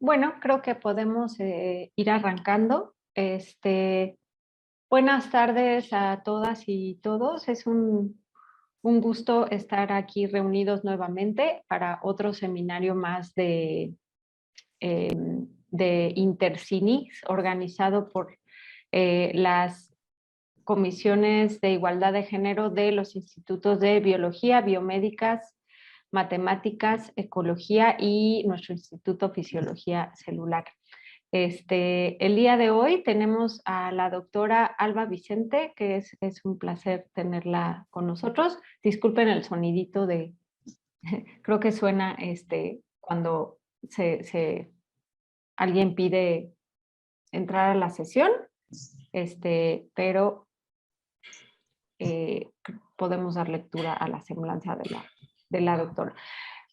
Bueno, creo que podemos ir arrancando. Buenas tardes a todas y todos. Es un gusto estar aquí reunidos nuevamente para otro seminario más de Intercinix, organizado por las comisiones de igualdad de género de los institutos de biología, biomédicas, matemáticas, ecología y nuestro Instituto Fisiología Celular. El día de hoy tenemos a la doctora Alba Vicente, que es un placer tenerla con nosotros. Disculpen el sonidito creo que suena cuando alguien pide entrar a la sesión, pero podemos dar lectura a la semblanza de la doctora.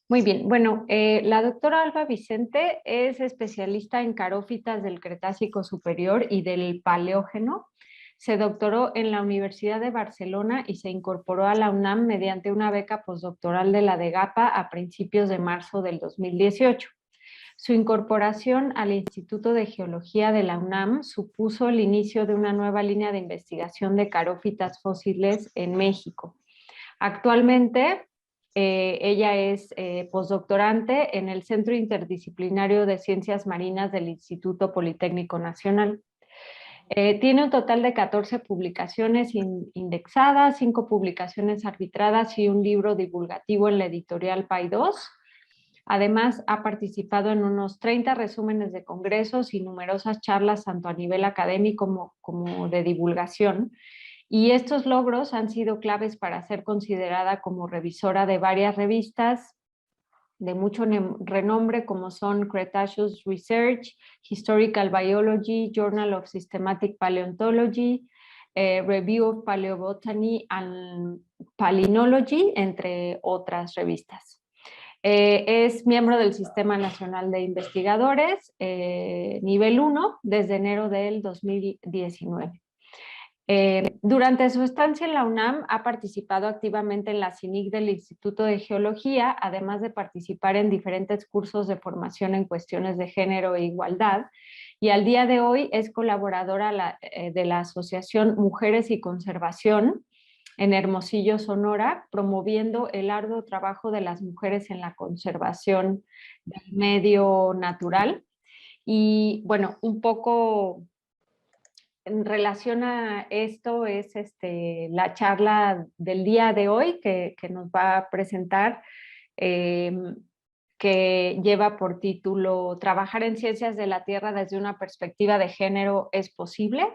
Muy bien, bueno, la doctora Alba Vicente es especialista en carófitas del Cretácico Superior y del Paleógeno. Se doctoró en la Universidad de Barcelona y se incorporó a la UNAM mediante una beca postdoctoral de la DEGAPA a principios de marzo del 2018. Su incorporación al Instituto de Geología de la UNAM supuso el inicio de una nueva línea de investigación de carófitas fósiles en México. Actualmente, ella es postdoctorante en el Centro Interdisciplinario de Ciencias Marinas del Instituto Politécnico Nacional. Tiene un total de 14 publicaciones indexadas, 5 publicaciones arbitradas y un libro divulgativo en la editorial Paidós. Además, ha participado en unos 30 resúmenes de congresos y numerosas charlas, tanto a nivel académico como de divulgación. Y estos logros han sido claves para ser considerada como revisora de varias revistas de mucho renombre, como son Cretaceous Research, Historical Biology, Journal of Systematic Paleontology, Review of Paleobotany and Palynology, entre otras revistas. Es miembro del Sistema Nacional de Investigadores, nivel 1, desde enero del 2019. Durante su estancia en la UNAM ha participado activamente en la CINIC del Instituto de Geología, además de participar en diferentes cursos de formación en cuestiones de género e igualdad, y al día de hoy es colaboradora de la Asociación Mujeres y Conservación en Hermosillo, Sonora, promoviendo el arduo trabajo de las mujeres en la conservación del medio natural. Y bueno, un poco en relación a esto es la charla del día de hoy que nos va a presentar, que lleva por título Trabajar en Ciencias de la Tierra desde una perspectiva de género es posible.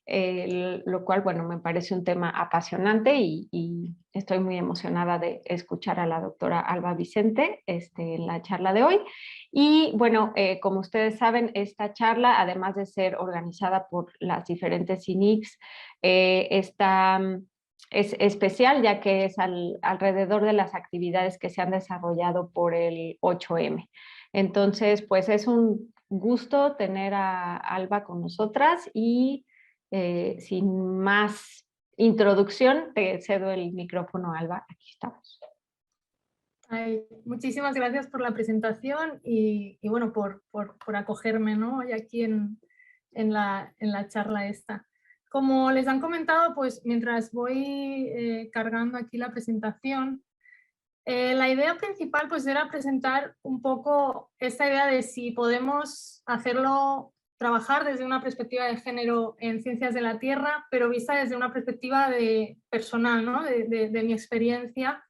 Lo cual, bueno, me parece un tema apasionante y estoy muy emocionada de escuchar a la doctora Alba Vicente en la charla de hoy. Y bueno, como ustedes saben, esta charla, además de ser organizada por las diferentes CINICs, es especial ya que es alrededor de las actividades que se han desarrollado por el 8M. Entonces, pues es un gusto tener a Alba con nosotras y sin más introducción, te cedo el micrófono, Alba. Aquí estamos. Ay, muchísimas gracias por la presentación y bueno, por acogerme, ¿no?, hoy aquí en la charla esta. Como les han comentado, pues mientras voy cargando aquí la presentación, la idea principal pues era presentar un poco esta idea de si podemos trabajar desde una perspectiva de género en ciencias de la Tierra, pero vista desde una perspectiva personal, ¿no?, de mi experiencia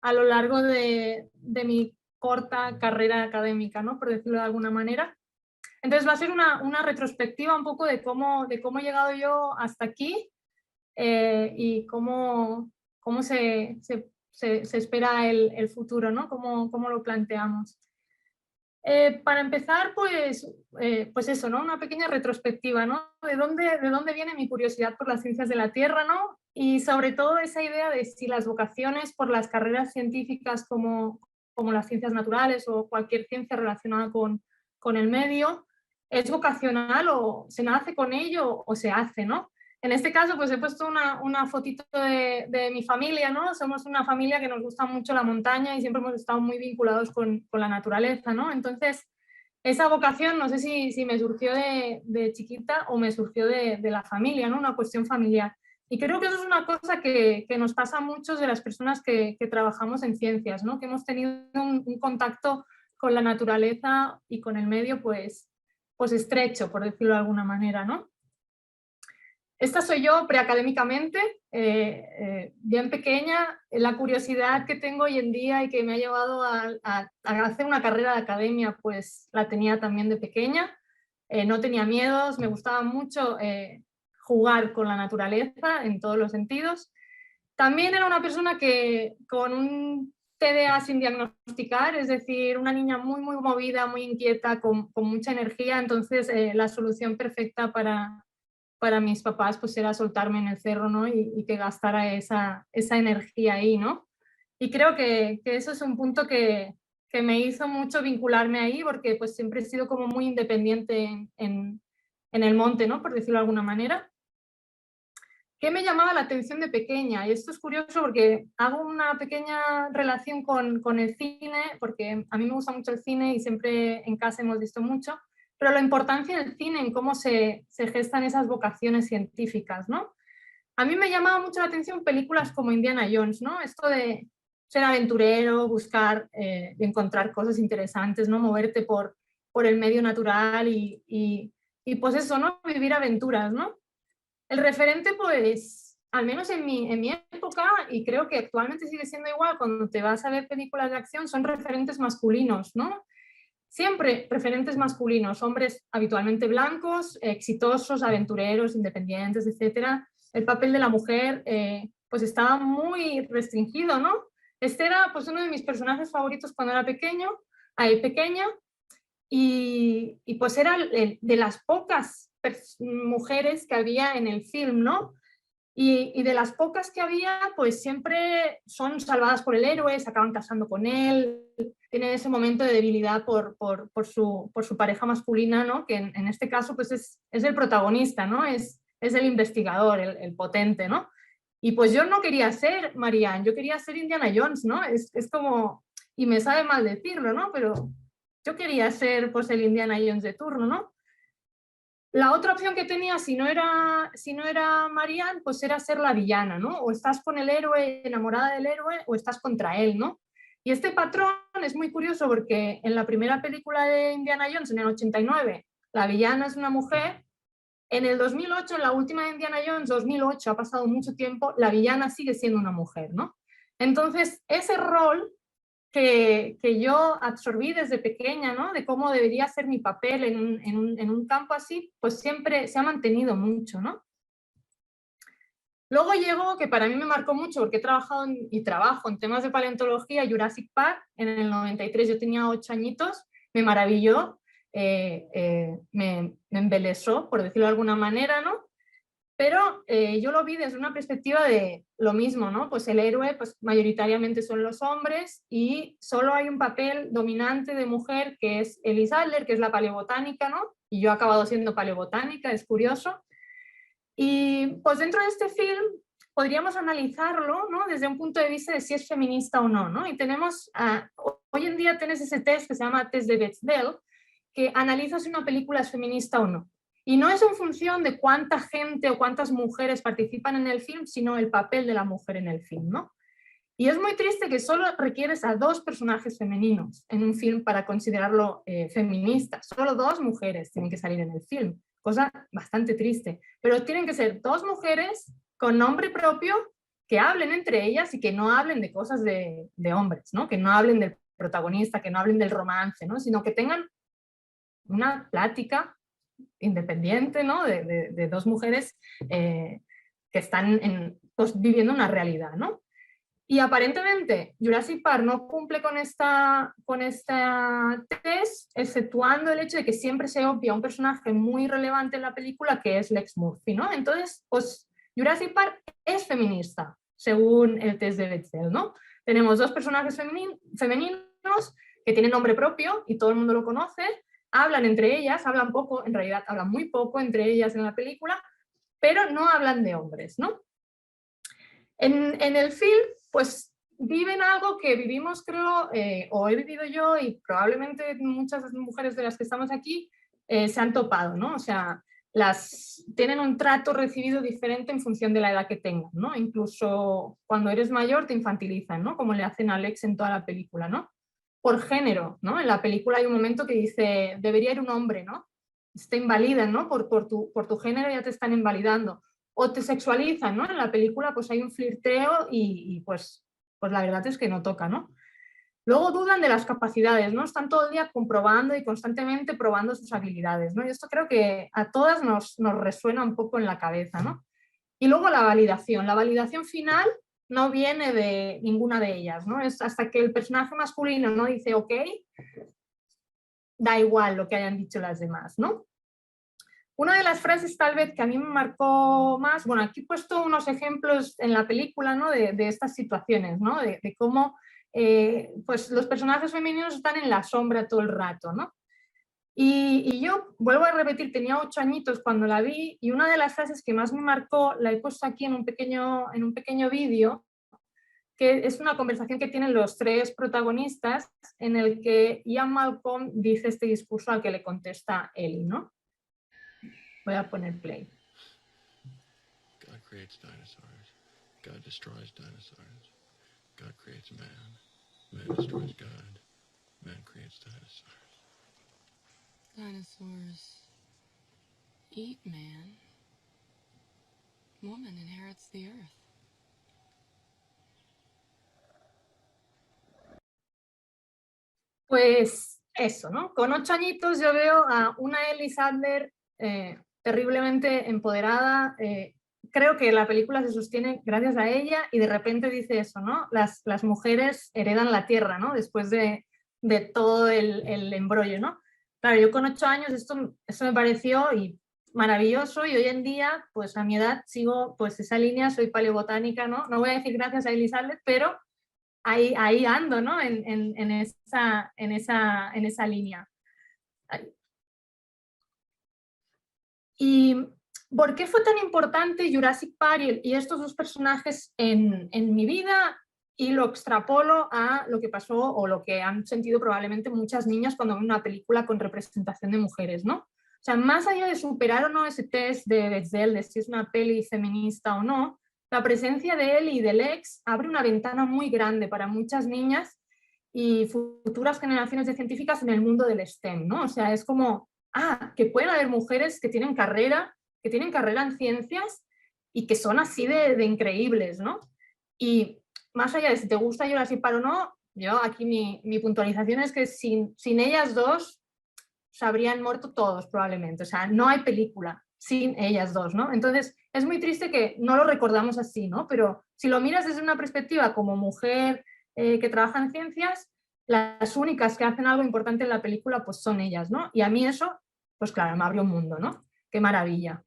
a lo largo de mi corta carrera académica, ¿no?, por decirlo de alguna manera. Entonces va a ser una retrospectiva un poco de cómo he llegado yo hasta aquí y cómo se espera el futuro, ¿no?, cómo lo planteamos. Para empezar, pues eso, ¿no?, una pequeña retrospectiva, ¿no?, de dónde viene mi curiosidad por las ciencias de la Tierra, ¿no?, y sobre todo esa idea de si las vocaciones por las carreras científicas como las ciencias naturales o cualquier ciencia relacionada con el medio es vocacional o se nace con ello o se hace, ¿no? En este caso, pues he puesto una fotito de mi familia, ¿no? Somos una familia que nos gusta mucho la montaña y siempre hemos estado muy vinculados con la naturaleza, ¿no? Entonces, esa vocación, no sé si me surgió de chiquita o me surgió de la familia, ¿no? Una cuestión familiar. Y creo que eso es una cosa que nos pasa a muchos de las personas que trabajamos en ciencias, ¿no? Que hemos tenido un contacto con la naturaleza y con el medio pues estrecho, por decirlo de alguna manera, ¿no? Esta soy yo preacadémicamente, bien pequeña. La curiosidad que tengo hoy en día y que me ha llevado a hacer una carrera de academia, pues la tenía también de pequeña. No tenía miedos, me gustaba mucho jugar con la naturaleza en todos los sentidos. También era una persona que con un TDA sin diagnosticar, es decir, una niña muy movida, muy inquieta, con mucha energía. Entonces la solución perfecta para mis papás pues era soltarme en el cerro, ¿no? Y que gastara esa energía ahí, ¿no? Y creo que eso es un punto que me hizo mucho vincularme ahí, porque pues siempre he sido como muy independiente en el monte, ¿no? Por decirlo de alguna manera. ¿Qué me llamaba la atención de pequeña? Y esto es curioso porque hago una pequeña relación con el cine, porque a mí me gusta mucho el cine y siempre en casa hemos visto mucho, pero la importancia del cine en cómo se gestan esas vocaciones científicas, ¿no? A mí me llamaba mucho la atención películas como Indiana Jones, ¿no? Esto de ser aventurero, buscar, encontrar cosas interesantes, ¿no? Moverte por el medio natural y pues eso, ¿no? Vivir aventuras, ¿no? El referente, pues, al menos en mi época, y creo que actualmente sigue siendo igual, cuando te vas a ver películas de acción, son referentes masculinos, ¿no? Siempre referentes masculinos, hombres habitualmente blancos, exitosos, aventureros, independientes, etcétera. El papel de la mujer, pues estaba muy restringido, ¿no? Este era, pues, uno de mis personajes favoritos cuando era pequeña, y pues era de las pocas mujeres que había en el film, ¿no? Y de las pocas que había, pues siempre son salvadas por el héroe, se acaban casando con él, tienen ese momento de debilidad por su pareja masculina, ¿no? Que en este caso pues es el protagonista, ¿no? Es el investigador, el potente, ¿no? Y pues yo no quería ser Marianne, yo quería ser Indiana Jones, ¿no? Es como, y me sabe mal decirlo, ¿no? Pero yo quería ser pues el Indiana Jones de turno, ¿no? La otra opción que tenía, si no era Marianne, pues era ser la villana, ¿no? O estás con el héroe, enamorada del héroe, o estás contra él, ¿no? Y este patrón es muy curioso porque en la primera película de Indiana Jones, en el 89, la villana es una mujer. En el 2008, en la última de Indiana Jones, 2008, ha pasado mucho tiempo, la villana sigue siendo una mujer, ¿no? Entonces, ese rol que yo absorbí desde pequeña, ¿no? De cómo debería ser mi papel en un campo así, pues siempre se ha mantenido mucho, ¿no? Luego llegó, que para mí me marcó mucho, porque he trabajado y trabajo en temas de paleontología, Jurassic Park, en el 93, yo tenía 8 añitos, me maravilló, me embelesó, por decirlo de alguna manera, ¿no? Pero yo lo vi desde una perspectiva de lo mismo, ¿no? Pues el héroe pues mayoritariamente son los hombres y solo hay un papel dominante de mujer que es Elise Adler, que es la paleobotánica, ¿no? Y yo he acabado siendo paleobotánica, es curioso. Y pues dentro de este film podríamos analizarlo, ¿no? Desde un punto de vista de si es feminista o no, ¿no? Y tenemos, hoy en día tienes ese test que se llama test de Bechdel, que analiza si una película es feminista o no. Y no es en función de cuánta gente o cuántas mujeres participan en el film, sino el papel de la mujer en el film, ¿no? Y es muy triste que solo requieres a 2 personajes femeninos en un film para considerarlo feminista. Solo 2 mujeres tienen que salir en el film, cosa bastante triste. Pero tienen que ser 2 mujeres con nombre propio que hablen entre ellas y que no hablen de cosas de hombres, ¿no? Que no hablen del protagonista, que no hablen del romance, ¿no? Sino que tengan una plática independiente, ¿no? De 2 mujeres que están pues, viviendo una realidad, ¿no? Y aparentemente Jurassic Park no cumple con esta test, exceptuando el hecho de que siempre se obvia un personaje muy relevante en la película, que es Lex Murphy, ¿no? Entonces, pues Jurassic Park es feminista, según el test de Bechdel, ¿no? Tenemos 2 personajes femeninos que tienen nombre propio y todo el mundo lo conoce, hablan entre ellas, hablan poco, en realidad hablan muy poco entre ellas en la película, pero no hablan de hombres, ¿no? En el film, pues viven algo que vivimos, creo, o he vivido yo y probablemente muchas mujeres de las que estamos aquí se han topado, ¿no? O sea, tienen un trato recibido diferente en función de la edad que tengan, ¿no? Incluso cuando eres mayor te infantilizan, ¿no? Como le hacen a Alex en toda la película, ¿no? Por género, ¿no? En la película hay un momento que dice, debería ir un hombre, ¿no? Te invalidan, ¿no? Por tu género ya te están invalidando. O te sexualizan, ¿no? En la película pues hay un flirteo y pues la verdad es que no toca, ¿no? Luego dudan de las capacidades, ¿no? Están todo el día comprobando y constantemente probando sus habilidades, ¿no? Y esto creo que a todas nos resuena un poco en la cabeza, ¿no? Y luego la validación. La validación final no viene de ninguna de ellas, ¿no? Es hasta que el personaje masculino no dice ok, da igual lo que hayan dicho las demás, ¿no? Una de las frases tal vez que a mí me marcó más, bueno, aquí he puesto unos ejemplos en la película, ¿no? de estas situaciones, ¿no? De cómo pues los personajes femeninos están en la sombra todo el rato, ¿no? Y yo, vuelvo a repetir, tenía 8 añitos cuando la vi y una de las frases que más me marcó la he puesto aquí en un pequeño vídeo, que es una conversación que tienen los 3 protagonistas en el que Ian Malcolm dice este discurso al que le contesta Ellie, ¿no? Voy a poner play. God creates dinosaurs. God destroys dinosaurs. God creates man. Man destroys God. Man creates dinosaurs. Dinosaurs eat man. Woman inherits the earth. Pues eso, ¿no? Con 8 añitos yo veo a una Ellie Sattler terriblemente empoderada. Creo que la película se sostiene gracias a ella y de repente dice eso, ¿no? Las mujeres heredan la tierra, ¿no? Después de todo el embrollo, ¿no? Claro, yo con 8 años esto me pareció maravilloso y hoy en día, pues a mi edad sigo pues esa línea, soy paleobotánica, ¿no? No voy a decir gracias a Ellie Sattler, pero ahí ando, ¿no? En esa línea. ¿Y por qué fue tan importante Jurassic Park y estos 2 personajes en mi vida? Y lo extrapolo a lo que pasó o lo que han sentido probablemente muchas niñas cuando ven una película con representación de mujeres, ¿no? O sea, más allá de superar o no ese test de Bechdel, de si es una peli feminista o no, la presencia de él y del ex abre una ventana muy grande para muchas niñas y futuras generaciones de científicas en el mundo del STEM, ¿no? O sea, es como, que pueden haber mujeres que tienen carrera en ciencias y que son así de increíbles, ¿no? Y más allá de si te gusta Jurassic Park o no, yo aquí mi puntualización es que sin ellas dos se habrían muerto todos probablemente, o sea, no hay película sin ellas dos, ¿no? Entonces, es muy triste que no lo recordamos así, ¿no? Pero si lo miras desde una perspectiva como mujer que trabaja en ciencias, las únicas que hacen algo importante en la película pues son ellas, ¿no? Y a mí eso, pues claro, me abrió un mundo, ¿no? Qué maravilla.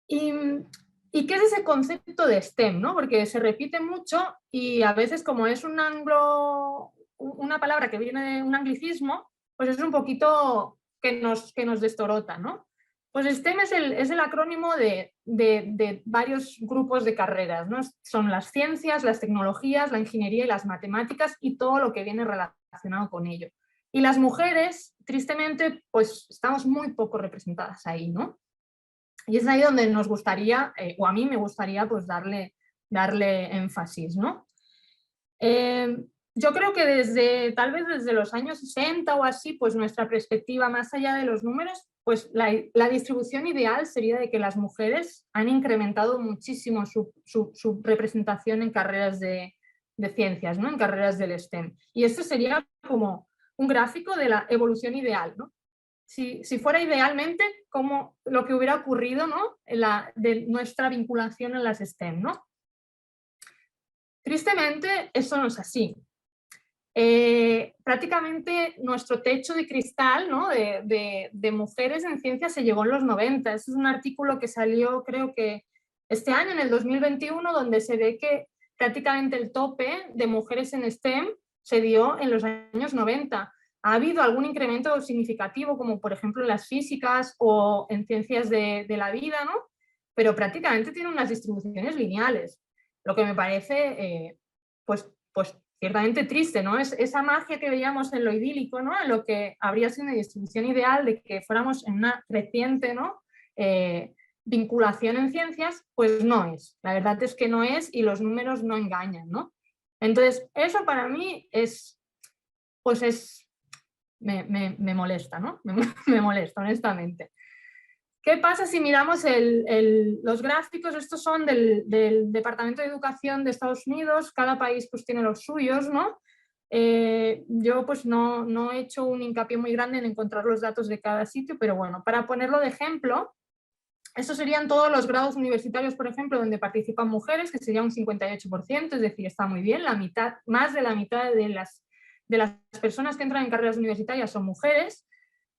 ¿Y qué es ese concepto de STEM, ¿no? Porque se repite mucho y a veces como es una palabra que viene de un anglicismo, pues es un poquito que nos destorota, ¿no? Pues STEM es el acrónimo de varios grupos de carreras, ¿no? Son las ciencias, las tecnologías, la ingeniería y las matemáticas y todo lo que viene relacionado con ello. Y las mujeres, tristemente, pues estamos muy poco representadas ahí, ¿no? Y es ahí donde nos gustaría, o a mí me gustaría, pues darle énfasis, ¿no? Yo creo que tal vez desde los años 60 o así, pues nuestra perspectiva más allá de los números, pues la distribución ideal sería de que las mujeres han incrementado muchísimo su representación en carreras de ciencias, ¿no? En carreras del STEM. Y esto sería como un gráfico de la evolución ideal, ¿no? Si fuera idealmente como lo que hubiera ocurrido, ¿no? De nuestra vinculación en las STEM, ¿no? Tristemente, eso no es así. Prácticamente nuestro techo de cristal, ¿no? de mujeres en ciencia se llegó en los 90. Este es un artículo que salió, creo que este año, en el 2021, donde se ve que prácticamente el tope de mujeres en STEM se dio en los años 90. Ha habido algún incremento significativo, como por ejemplo en las físicas o en ciencias de la vida, ¿no? Pero prácticamente tiene unas distribuciones lineales, lo que me parece pues pues ciertamente triste, ¿no? Es esa magia que veíamos en lo idílico, ¿no? En lo que habría sido una distribución ideal de que fuéramos en una creciente, ¿no? Vinculación en ciencias, pues no es. La verdad es que no es y los números no engañan, ¿no? Entonces, eso para mí es, pues me molesta, ¿no? Me molesta, honestamente. ¿Qué pasa si miramos los gráficos? Estos son del Departamento de Educación de Estados Unidos, cada país pues tiene los suyos, ¿no? Yo pues no he hecho un hincapié muy grande en encontrar los datos de cada sitio, pero bueno, para ponerlo de ejemplo, estos serían todos los grados universitarios, por ejemplo, donde participan mujeres, que sería un 58%, es decir, está muy bien, la mitad, más de la mitad de las personas que entran en carreras universitarias son mujeres.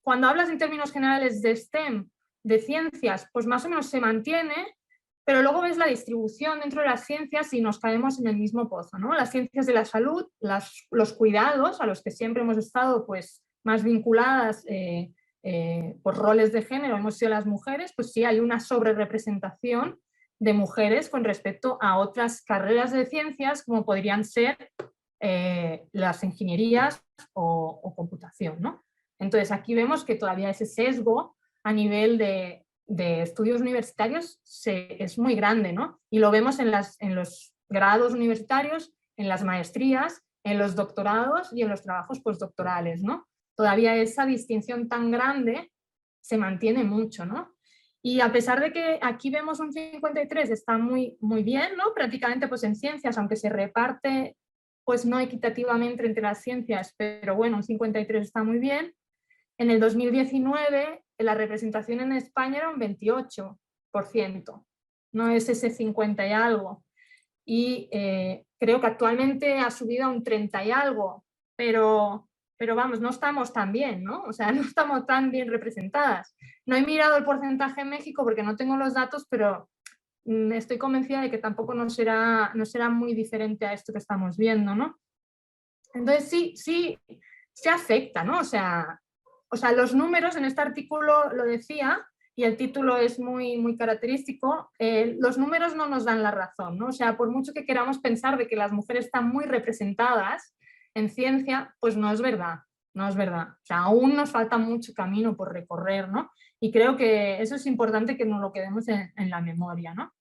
Cuando hablas en términos generales de STEM, de ciencias, pues más o menos se mantiene, pero luego ves la distribución dentro de las ciencias y nos caemos en el mismo pozo, ¿no? Las ciencias de la salud, los cuidados, a los que siempre hemos estado pues, más vinculadas por roles de género, hemos sido las mujeres, pues sí hay una sobrerepresentación de mujeres con respecto a otras carreras de ciencias, como podrían ser las ingenierías o computación, ¿no? Entonces aquí vemos que todavía ese sesgo a nivel de estudios universitarios es muy grande, ¿no? Y lo vemos en los grados universitarios, en las maestrías, en los doctorados y en los trabajos postdoctorales, ¿no? Todavía esa distinción tan grande se mantiene mucho, ¿no? Y a pesar de que aquí vemos un 53, está muy, muy bien, ¿no? Prácticamente pues en ciencias, aunque se reparte pues no equitativamente entre las ciencias, pero bueno, un 53 está muy bien. En el 2019 la representación en España era un 28%, no es ese 50 y algo. Y creo que actualmente ha subido a un 30 y algo, pero vamos, no estamos tan bien, ¿no? O sea, no estamos tan bien representadas. No he mirado el porcentaje en México porque no tengo los datos, pero estoy convencida de que tampoco no será muy diferente a esto que estamos viendo, ¿no? Entonces sí afecta, ¿no? O sea, los números en este artículo lo decía, y el título es muy, muy característico, los números no nos dan la razón, ¿no? O sea, por mucho que queramos pensar de que las mujeres están muy representadas en ciencia, pues no es verdad, no es verdad. O sea, aún nos falta mucho camino por recorrer, ¿no? Y creo que eso es importante que nos lo quedemos en la memoria, ¿no?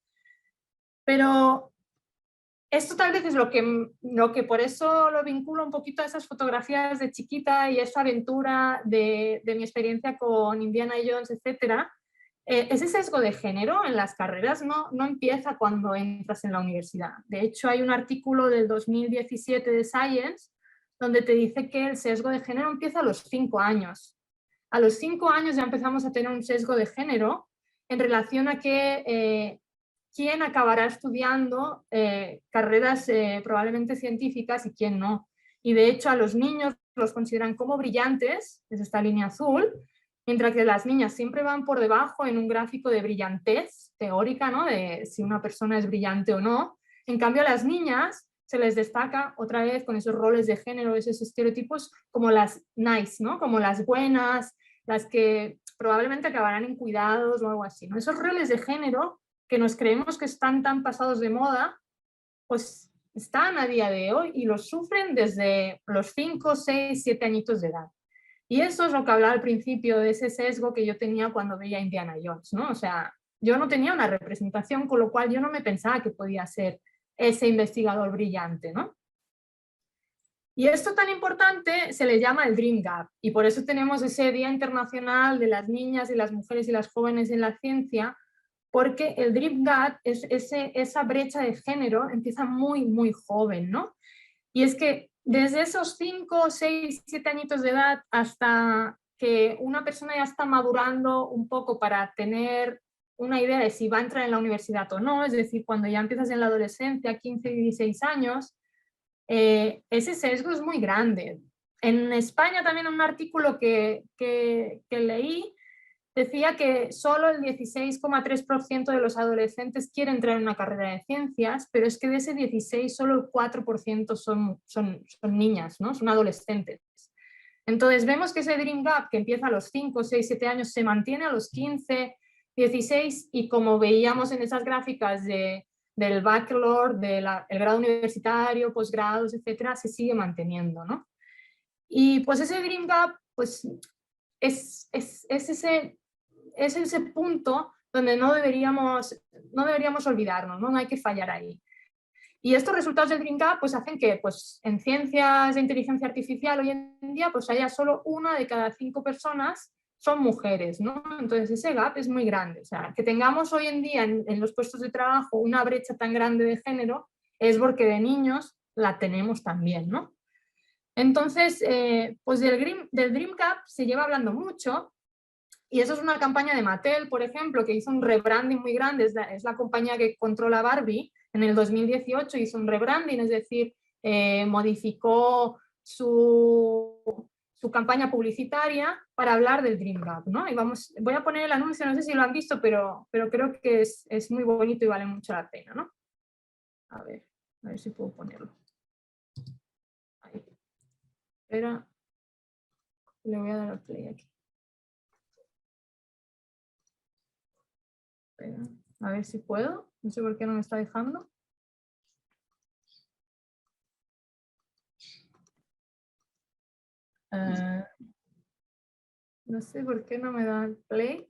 Pero esto tal vez es lo que por eso lo vinculo un poquito a esas fotografías de chiquita y esa aventura de mi experiencia con Indiana Jones, etc. Ese sesgo de género en las carreras no empieza cuando entras en la universidad. De hecho, hay un artículo del 2017 de Science donde te dice que el sesgo de género empieza a los 5 años. A los 5 años ya empezamos a tener un sesgo de género en relación a que quién acabará estudiando carreras probablemente científicas y quién no. Y de hecho a los niños los consideran como brillantes, es esta línea azul, mientras que las niñas siempre van por debajo en un gráfico de brillantez teórica, ¿no? De si una persona es brillante o no. En cambio a las niñas se les destaca otra vez con esos roles de género, esos estereotipos como las nice, ¿no? Como las buenas, las que probablemente acabarán en cuidados o algo así, ¿no? Esos roles de género que nos creemos que están tan pasados de moda, pues están a día de hoy y los sufren desde los 5, 6, 7 añitos de edad. Y eso es lo que hablaba al principio de ese sesgo que yo tenía cuando veía Indiana Jones, ¿no? O sea, yo no tenía una representación, con lo cual yo no me pensaba que podía ser ese investigador brillante, ¿no? Y esto tan importante se le llama el Dream Gap, y por eso tenemos ese Día Internacional de las Niñas y las Mujeres y las Jóvenes en la Ciencia, porque el Dream Gap, esa brecha de género, empieza muy, muy joven, ¿no? Y es que desde esos 5, 6, 7 añitos de edad hasta que una persona ya está madurando un poco para tener una idea de si va a entrar en la universidad o no, es decir, cuando ya empiezas en la adolescencia, 15, 16 años, ese sesgo es muy grande. En España también un artículo que leí decía que solo el 16,3% de los adolescentes quiere entrar en una carrera de ciencias, pero es que de ese 16 solo el 4% son niñas, ¿no? Son adolescentes. Entonces vemos que ese Dream Gap que empieza a los 5, 6, 7 años se mantiene a los 15, 16 y como veíamos en esas gráficas de del bachelor, del grado universitario, posgrados, etcétera, se sigue manteniendo, ¿no? Y pues ese Dream Gap pues, es ese punto donde no deberíamos olvidarnos, ¿no? No hay que fallar ahí. Y estos resultados del Dream Gap pues, hacen que pues, en ciencias de inteligencia artificial hoy en día pues, haya solo 1 de cada 5 personas son mujeres, ¿no? Entonces ese gap es muy grande. O sea, que tengamos hoy en día en los puestos de trabajo una brecha tan grande de género es porque de niños la tenemos también, ¿no? Entonces, pues del Dream Gap se lleva hablando mucho. Y eso es una campaña de Mattel, por ejemplo, que hizo un rebranding muy grande, es la compañía que controla Barbie, en el 2018 hizo un rebranding, es decir, modificó su campaña publicitaria para hablar del Dream Gap, ¿no? Y voy a poner el anuncio, no sé si lo han visto, pero creo que es muy bonito y vale mucho la pena, ¿no? A ver si puedo ponerlo. Ahí. Espera, le voy a dar al play aquí. A ver si puedo. No sé por qué no me está dejando. No sé por qué no me da el play.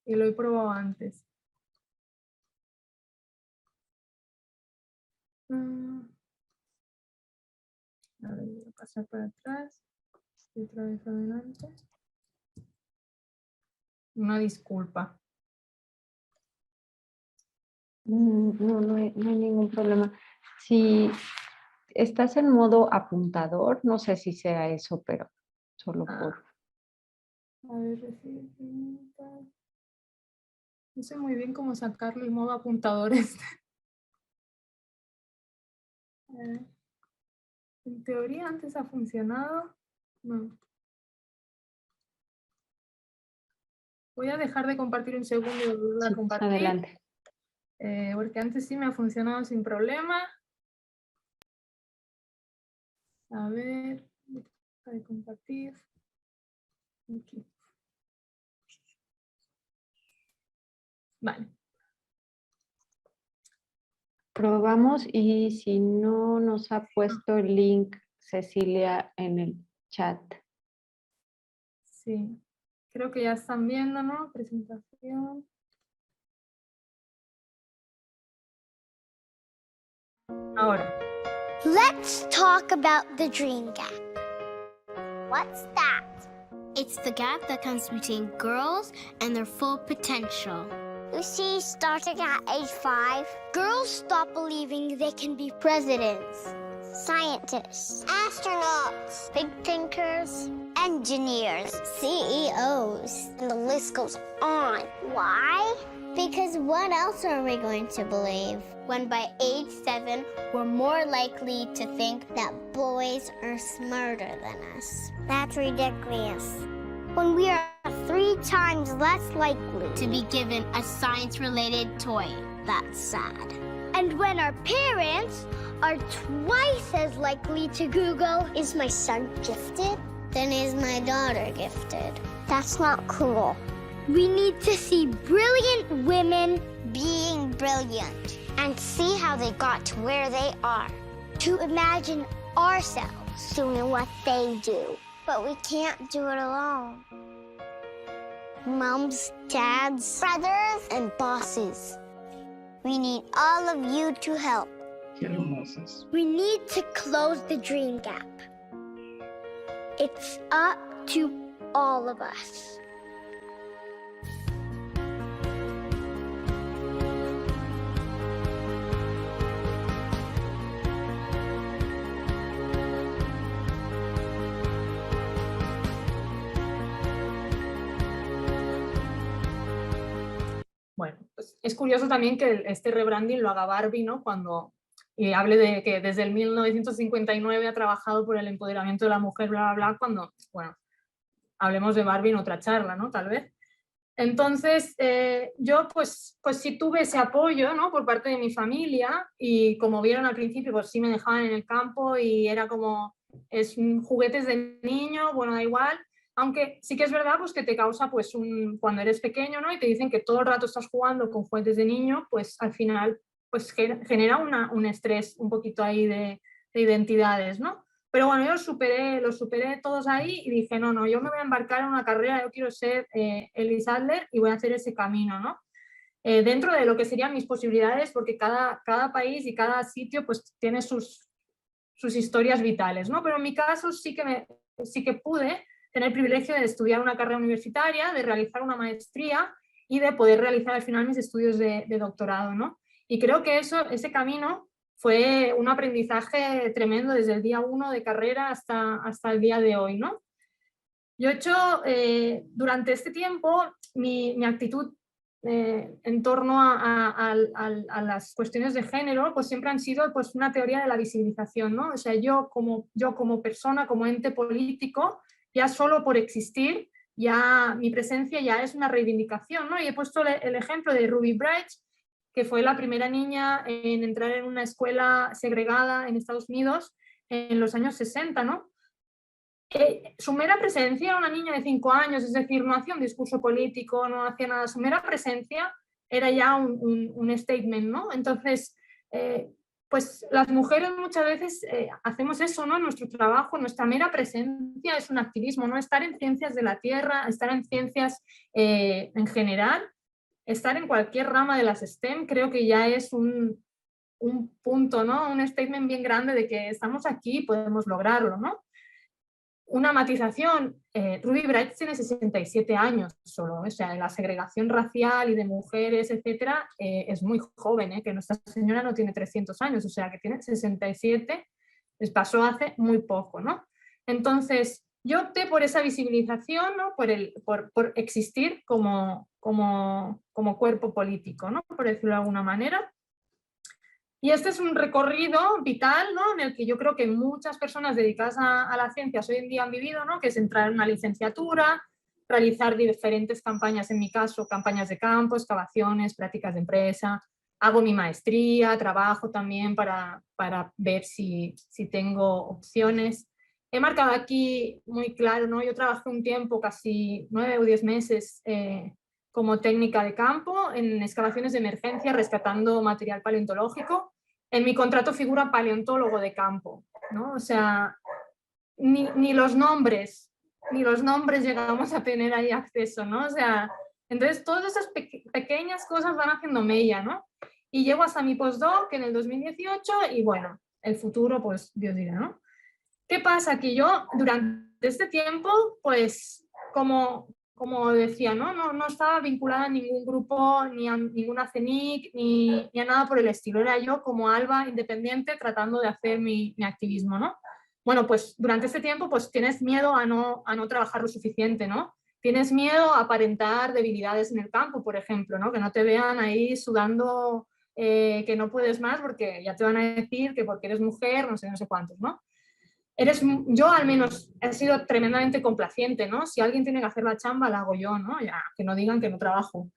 Y lo he probado antes. A ver, voy a pasar para atrás. Y otra vez adelante. Una disculpa. No hay ningún problema. Si estás en modo apuntador, no sé si sea eso, pero solo por... A ver, recibir preguntas. No sé muy bien cómo sacarle el modo apuntador este. En teoría antes ha funcionado. No. Voy a dejar de compartir un segundo y volverla a compartir. Adelante. Porque antes sí me ha funcionado sin problema. A ver, dejar de compartir. Aquí. Vale. Probamos y si no nos ha puesto el link Cecilia en el chat. Sí. Creo que ya están viendo, ¿no? Presentación. Ahora. Let's talk about the dream gap. What's that? It's the gap that comes between girls and their full potential. You see, starting at age 5, girls stop believing they can be presidents, scientists, astronauts, big thinkers, engineers, CEOs, and the list goes on. Why? Because what else are we going to believe when by age 7 we're more likely to think that boys are smarter than us? That's ridiculous. When we are 3 times less likely to be given a science-related toy, that's sad. And when our parents are twice as likely to Google, is my son gifted? Then is my daughter gifted? That's not cool. We need to see brilliant women being brilliant and see how they got to where they are. To imagine ourselves doing what they do. But we can't do it alone. Mums, dads, brothers, and bosses. We need all of you to help. We need to close the dream gap. It's up to all of us. Bueno, pues es curioso también que este rebranding lo haga Barbie, ¿no? Cuando hable de que desde el 1959 ha trabajado por el empoderamiento de la mujer, bla, bla, bla, cuando, bueno, hablemos de Barbie en otra charla, ¿no? Tal vez. Entonces, yo pues sí tuve ese apoyo, ¿no? Por parte de mi familia y como vieron al principio, pues sí me dejaban en el campo y era como, es juguetes de niño, bueno, da igual. Aunque sí que es verdad pues, que te causa pues, cuando eres pequeño, ¿no? Y te dicen que todo el rato estás jugando con juguetes de niño, pues al final pues genera un estrés un poquito ahí de identidades, ¿no? Pero bueno, yo los superé todos ahí y dije, no, yo me voy a embarcar en una carrera, yo quiero ser Elise Adler y voy a hacer ese camino, ¿no? Dentro de lo que serían mis posibilidades, porque cada país y cada sitio pues tiene sus historias vitales, ¿no? Pero en mi caso sí que pude tener el privilegio de estudiar una carrera universitaria, de realizar una maestría y de poder realizar al final mis estudios de doctorado, ¿no? Y creo que ese camino fue un aprendizaje tremendo desde el día 1 de carrera hasta el día de hoy, ¿no? Yo he hecho durante este tiempo mi actitud en torno a las cuestiones de género, pues siempre han sido pues, una teoría de la visibilización, ¿no? O sea, yo como persona, como ente político, ya solo por existir, ya mi presencia ya es una reivindicación, ¿no? Y he puesto el ejemplo de Ruby Bright, que fue la primera niña en entrar en una escuela segregada en Estados Unidos en los años 60, ¿no? Su mera presencia era una niña de 5 años, es decir, no hacía un discurso político, no hacía nada, su mera presencia era ya un statement, ¿no? Entonces, pues las mujeres muchas veces hacemos eso, ¿no? Nuestro trabajo, nuestra mera presencia es un activismo, ¿no? Estar en ciencias de la tierra, estar en ciencias en general, estar en cualquier rama de las STEM, creo que ya es un punto, ¿no? Un statement bien grande de que estamos aquí y podemos lograrlo, ¿no? Una matización, Ruby Bright tiene 67 años solo, o sea, la segregación racial y de mujeres, etcétera, es muy joven, que nuestra señora no tiene 300 años, o sea, que tiene 67, les pasó hace muy poco, ¿no? Entonces, yo opté por esa visibilización, ¿no? por existir como cuerpo político, ¿no? Por decirlo de alguna manera. Y este es un recorrido vital, ¿no? En el que yo creo que muchas personas dedicadas a las ciencias hoy en día han vivido, ¿no? Que es entrar en una licenciatura, realizar diferentes campañas, en mi caso, campañas de campo, excavaciones, prácticas de empresa, hago mi maestría, trabajo también para ver si tengo opciones. He marcado aquí muy claro, ¿no? Yo trabajé un tiempo, casi 9 o 10 meses, como técnica de campo en excavaciones de emergencia rescatando material paleontológico. En mi contrato figura paleontólogo de campo, ¿no? O sea, ni los nombres llegamos a tener ahí acceso, ¿no? O sea, entonces todas esas pequeñas cosas van haciendo mella, ¿no? Y llego hasta mi postdoc en el 2018 y bueno, el futuro pues Dios dirá, ¿no? ¿Qué pasa? Que yo durante este tiempo pues como decía, no estaba vinculada a ningún grupo, ni a ninguna CENIC, ni a nada por el estilo. Era yo como Alba, independiente, tratando de hacer mi activismo, ¿no? Bueno, pues durante este tiempo pues tienes miedo a no trabajar lo suficiente, ¿no? Tienes miedo a aparentar debilidades en el campo, por ejemplo, ¿no? Que no te vean ahí sudando que no puedes más porque ya te van a decir que porque eres mujer, no sé cuántos, ¿no? Yo al menos he sido tremendamente complaciente, ¿no? Si alguien tiene que hacer la chamba, la hago yo, ¿no? Ya, que no digan que no trabajo.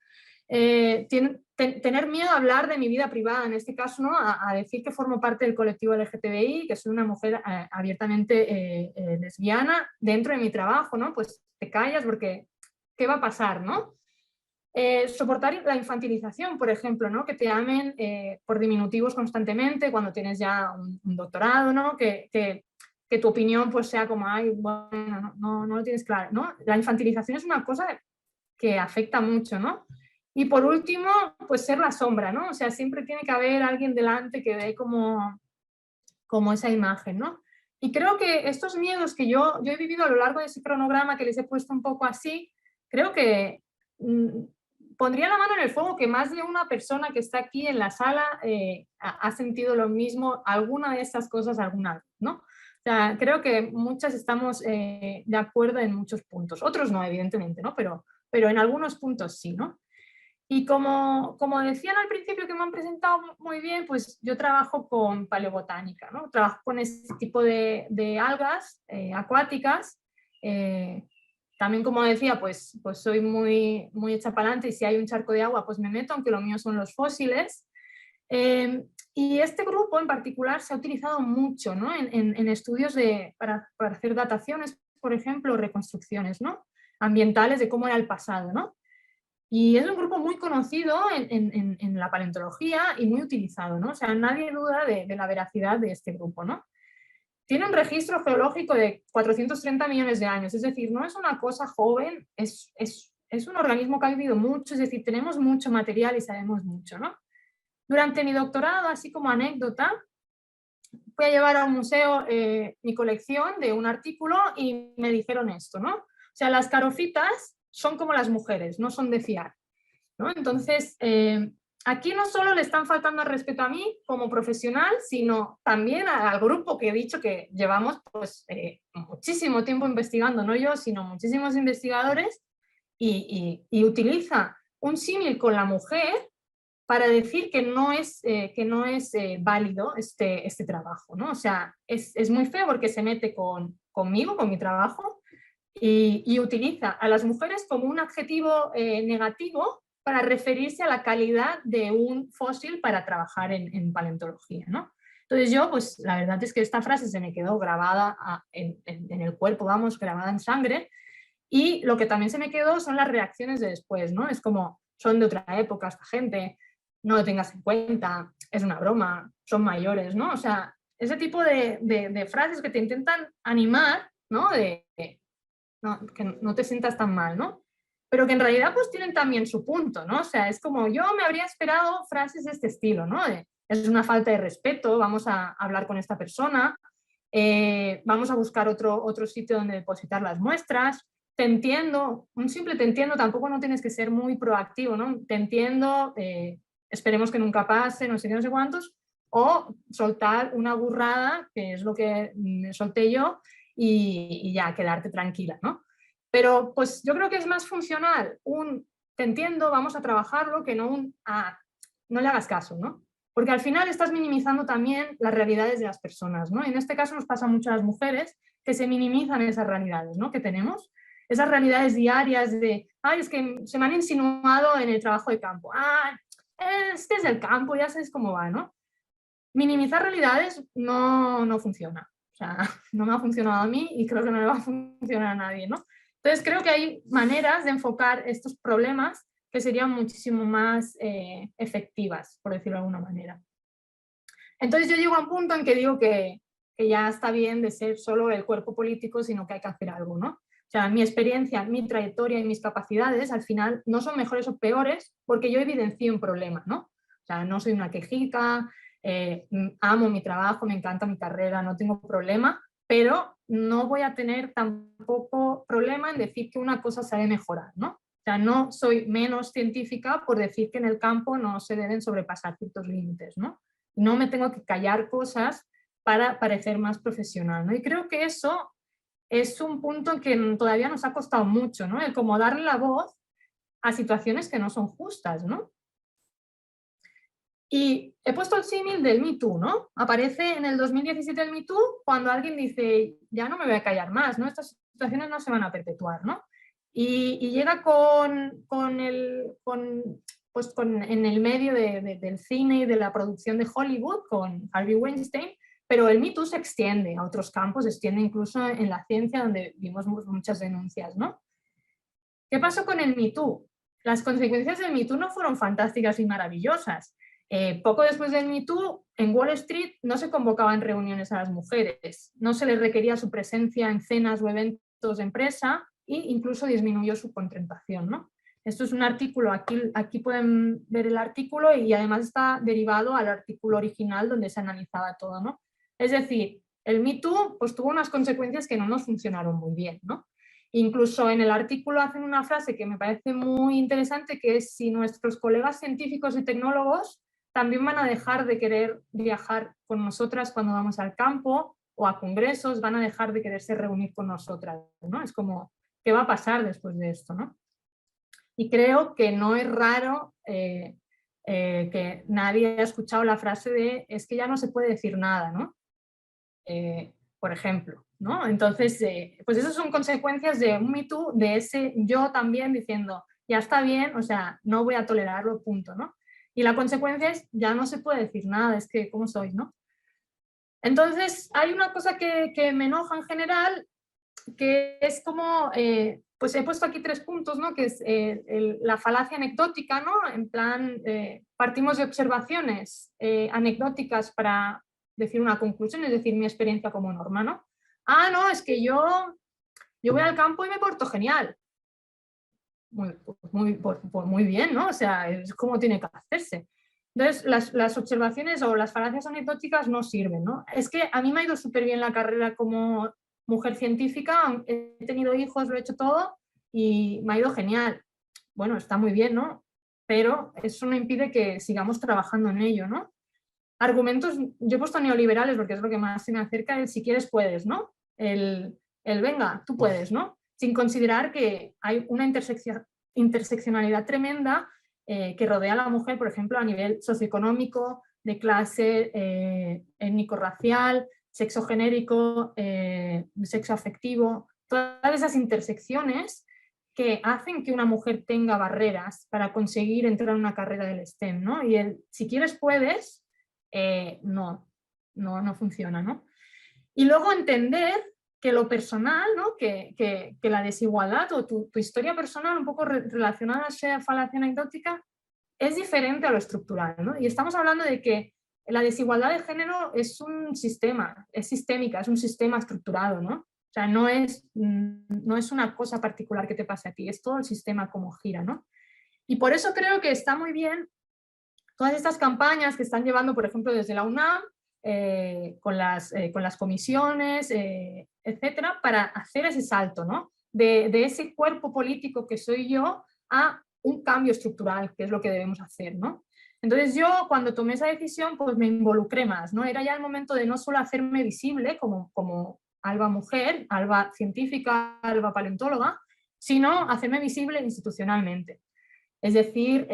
Tener miedo a hablar de mi vida privada, en este caso, ¿no? A decir que formo parte del colectivo LGTBI, que soy una mujer abiertamente lesbiana dentro de mi trabajo, ¿no? Pues te callas porque ¿qué va a pasar, no? Soportar la infantilización, por ejemplo, ¿no? Que te llamen por diminutivos constantemente cuando tienes ya un doctorado, ¿no? Que tu opinión pues sea como, ay, bueno, no lo tienes claro, ¿no? La infantilización es una cosa que afecta mucho, ¿no? Y por último, pues ser la sombra, ¿no? O sea, siempre tiene que haber alguien delante que dé como esa imagen, ¿no? Y creo que estos miedos que yo he vivido a lo largo de ese cronograma que les he puesto un poco así, creo que pondría la mano en el fuego que más de una persona que está aquí en la sala ha sentido lo mismo, alguna de estas cosas alguna vez, ¿no? O sea, creo que muchas estamos de acuerdo en muchos puntos, otros no, evidentemente, ¿no? Pero en algunos puntos sí, ¿no? Y como decían al principio que me han presentado muy bien, pues yo trabajo con paleobotánica, ¿no? Trabajo con este tipo de algas acuáticas. También, como decía, pues soy muy hecha para adelante y si hay un charco de agua, pues me meto, aunque lo mío son los fósiles. Y este grupo en particular se ha utilizado mucho, ¿no? en estudios para hacer dataciones, por ejemplo, reconstrucciones, ¿no? Ambientales de cómo era el pasado, ¿no? Y es un grupo muy conocido en la paleontología y muy utilizado, ¿no? O sea, nadie duda de la veracidad de este grupo, ¿no? Tiene un registro geológico de 430 millones de años, es decir, no es una cosa joven, es un organismo que ha vivido mucho, es decir, tenemos mucho material y sabemos mucho, ¿no? Durante mi doctorado, así como anécdota, fui a llevar a un museo mi colección de un artículo y me dijeron esto, ¿no? O sea, las carofitas son como las mujeres, no son de fiar, ¿no? Entonces, aquí no solo le están faltando al respeto a mí como profesional, sino también al grupo que he dicho que llevamos pues, muchísimo tiempo investigando, no yo, sino muchísimos investigadores, y utiliza un símil con la mujer para decir que no es válido este trabajo, ¿no? O sea, es muy feo porque se mete conmigo, con mi trabajo, y utiliza a las mujeres como un adjetivo negativo para referirse a la calidad de un fósil para trabajar en paleontología, ¿no? Entonces yo, pues la verdad es que esta frase se me quedó grabada en el cuerpo, vamos, grabada en sangre, y lo que también se me quedó son las reacciones de después, ¿no? Es como, son de otra época esta gente, no lo tengas en cuenta, es una broma, son mayores, ¿no? O sea, ese tipo de frases que te intentan animar, ¿no? No, que no te sientas tan mal, ¿no? Pero que en realidad pues tienen también su punto, ¿no? O sea, es como yo me habría esperado frases de este estilo, ¿no? Es una falta de respeto, vamos a hablar con esta persona, vamos a buscar otro sitio donde depositar las muestras, te entiendo, un simple te entiendo, tampoco no tienes que ser muy proactivo, ¿no? Te entiendo, esperemos que nunca pase, no sé qué, no sé cuántos, o soltar una burrada, que es lo que solté yo, y ya quedarte tranquila, ¿no? Pero pues yo creo que es más funcional te entiendo, vamos a trabajarlo, que no no le hagas caso, ¿no? Porque al final estás minimizando también las realidades de las personas, ¿no? Y en este caso nos pasa mucho a las mujeres que se minimizan esas realidades, ¿no? Que tenemos, esas realidades diarias de, ay, es que se me han insinuado en el trabajo de campo, este es del campo, ya sabes cómo va, ¿no? Minimizar realidades no funciona. O sea, no me ha funcionado a mí y creo que no le va a funcionar a nadie, ¿no? Entonces creo que hay maneras de enfocar estos problemas que serían muchísimo más efectivas, por decirlo de alguna manera. Entonces yo llego a un punto en que digo que ya está bien de ser solo el cuerpo político, sino que hay que hacer algo, ¿no? O sea, mi experiencia, mi trayectoria y mis capacidades al final no son mejores o peores porque yo evidencio un problema, ¿no? O sea, no soy una quejica, amo mi trabajo, me encanta mi carrera, no tengo problema, pero no voy a tener tampoco problema en decir que una cosa se debe mejorar, ¿no? O sea, no soy menos científica por decir que en el campo no se deben sobrepasar ciertos límites, ¿no? No me tengo que callar cosas para parecer más profesional, ¿no? Y creo que eso es un punto en que todavía nos ha costado mucho, ¿no? El como darle la voz a situaciones que no son justas, ¿no? Y he puesto el símil del Me Too, ¿no? Aparece en el 2017 el Me Too cuando alguien dice, ya no me voy a callar más, ¿no? Estas situaciones no se van a perpetuar, ¿no? Y llega en el medio del cine y de la producción de Hollywood con Harvey Weinstein, pero el Me Too se extiende a otros campos, se extiende incluso en la ciencia donde vimos muchas denuncias, ¿no? ¿Qué pasó con el Me Too? Las consecuencias del Me Too no fueron fantásticas y maravillosas. Poco después del Me Too, en Wall Street no se convocaban reuniones a las mujeres, no se les requería su presencia en cenas o eventos de empresa e incluso disminuyó su contratación, ¿no? Esto es un artículo, aquí pueden ver el artículo y además está derivado al artículo original donde se analizaba todo, ¿no? Es decir, el Me Too pues, tuvo unas consecuencias que no nos funcionaron muy bien, ¿no? Incluso en el artículo hacen una frase que me parece muy interesante, que es si nuestros colegas científicos y tecnólogos también van a dejar de querer viajar con nosotras cuando vamos al campo o a congresos, van a dejar de quererse reunir con nosotras, ¿no? Es como, ¿qué va a pasar después de esto, no? Y creo que no es raro que nadie haya escuchado la frase de es que ya no se puede decir nada, ¿no? Por ejemplo, ¿no? Entonces, pues esas son consecuencias de un Me Too, de ese yo también diciendo, ya está bien, o sea, no voy a tolerarlo, punto, ¿no? Y la consecuencia es, ya no se puede decir nada, es que, ¿cómo sois, no? Entonces, hay una cosa que me enoja en general, que es como, pues he puesto aquí 3 puntos, ¿no? Que es la falacia anecdótica, ¿no? En plan, partimos de observaciones anecdóticas para decir una conclusión, es decir, mi experiencia como norma, ¿no? Ah, no, es que yo voy al campo y me porto genial. Muy bien, ¿no? O sea, es como tiene que hacerse. Entonces, las observaciones o las falacias anecdóticas no sirven, ¿no? Es que a mí me ha ido súper bien la carrera como mujer científica, he tenido hijos, lo he hecho todo y me ha ido genial. Bueno, está muy bien, ¿no? Pero eso no impide que sigamos trabajando en ello, ¿no? Argumentos, yo he puesto neoliberales porque es lo que más se me acerca, el si quieres puedes, ¿no? El venga, tú puedes, ¿no? Sin considerar que hay una interseccionalidad tremenda que rodea a la mujer, por ejemplo, a nivel socioeconómico, de clase, étnico-racial, sexo-genérico, sexo-afectivo, todas esas intersecciones que hacen que una mujer tenga barreras para conseguir entrar en una carrera del STEM, ¿no? Y el si quieres puedes, no funciona, ¿no? Y luego entender que lo personal, ¿no? que la desigualdad o tu historia personal un poco relacionada a esa falacia anecdótica es diferente a lo estructural, ¿no? Y estamos hablando de que la desigualdad de género es un sistema, es sistémica, es un sistema estructurado, ¿no? O sea, no es una cosa particular que te pase a ti, es todo el sistema como gira, ¿no? Y por eso creo que está muy bien todas estas campañas que están llevando, por ejemplo, desde la UNAM, con las comisiones, etcétera, para hacer ese salto, ¿no? De ese cuerpo político que soy yo a un cambio estructural, que es lo que debemos hacer, ¿no? Entonces yo, cuando tomé esa decisión, pues me involucré más, ¿no? Era ya el momento de no solo hacerme visible como Alba mujer, Alba científica, Alba paleontóloga, sino hacerme visible institucionalmente. Es decir,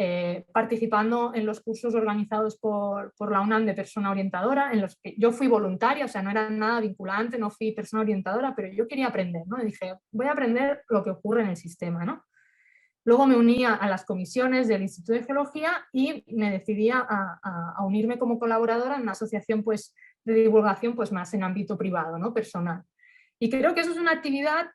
participando en los cursos organizados por la UNAM de persona orientadora, en los que yo fui voluntaria, o sea, no era nada vinculante, no fui persona orientadora, pero yo quería aprender, ¿no? Y dije, voy a aprender lo que ocurre en el sistema, ¿no? Luego me uní a las comisiones del Instituto de Geología y me decidí a unirme como colaboradora en una asociación pues, de divulgación pues, más en ámbito privado, ¿no? Personal. Y creo que eso es una actividad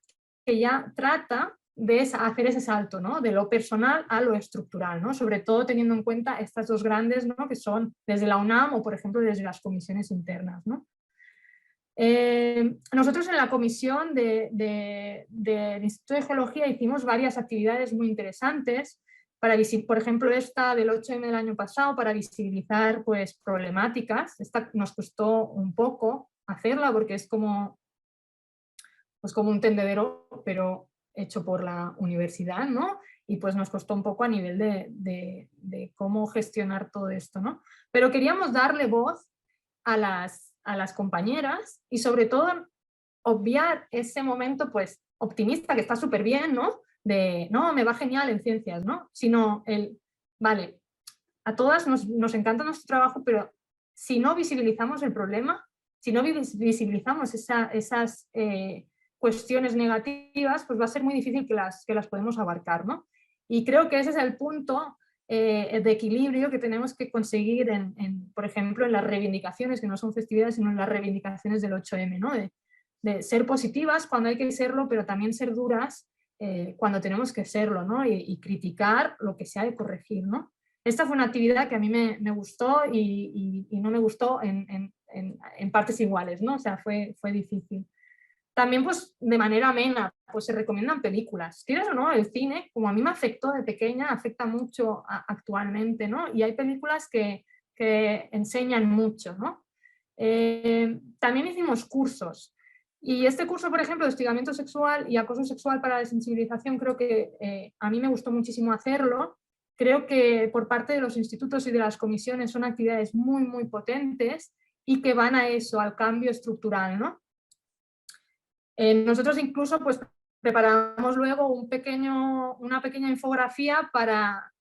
que ya trata de hacer ese salto, ¿no? De lo personal a lo estructural, ¿no? Sobre todo teniendo en cuenta estas dos grandes, ¿no? Que son desde la UNAM o, por ejemplo, desde las comisiones internas, ¿no? Nosotros en la comisión del Instituto de Geología hicimos varias actividades muy interesantes, por ejemplo esta del 8M del año pasado, para visibilizar pues, problemáticas. Esta nos costó un poco hacerla porque es como un tendedero, pero hecho por la universidad, ¿no? Y pues nos costó un poco a nivel de cómo gestionar todo esto, ¿no? Pero queríamos darle voz a las compañeras y sobre todo obviar ese momento pues optimista, que está súper bien, ¿no? De, no, me va genial en ciencias, ¿no? Sino vale, a todas nos encanta nuestro trabajo, pero si no visibilizamos el problema, si no visibilizamos esas cuestiones negativas, pues va a ser muy difícil que las podemos abarcar, ¿no? Y creo que ese es el punto de equilibrio que tenemos que conseguir, por ejemplo, en las reivindicaciones, que no son festividades, sino en las reivindicaciones del 8M, ¿no? De ser positivas cuando hay que serlo, pero también ser duras cuando tenemos que serlo, ¿no? Y criticar lo que se ha de corregir, ¿no? Esta fue una actividad que a mí me gustó y no me gustó en partes iguales, ¿no? O sea, fue difícil. También, pues, de manera amena, pues se recomiendan películas. Quieres o no, el cine, como a mí me afectó de pequeña, afecta mucho actualmente, ¿no? Y hay películas que enseñan mucho, ¿no? También hicimos cursos. Y este curso, por ejemplo, de hostigamiento sexual y acoso sexual para la sensibilización, creo que a mí me gustó muchísimo hacerlo. Creo que por parte de los institutos y de las comisiones son actividades muy, muy potentes y que van a eso, al cambio estructural, ¿no? Nosotros incluso pues, preparamos luego una pequeña infografía para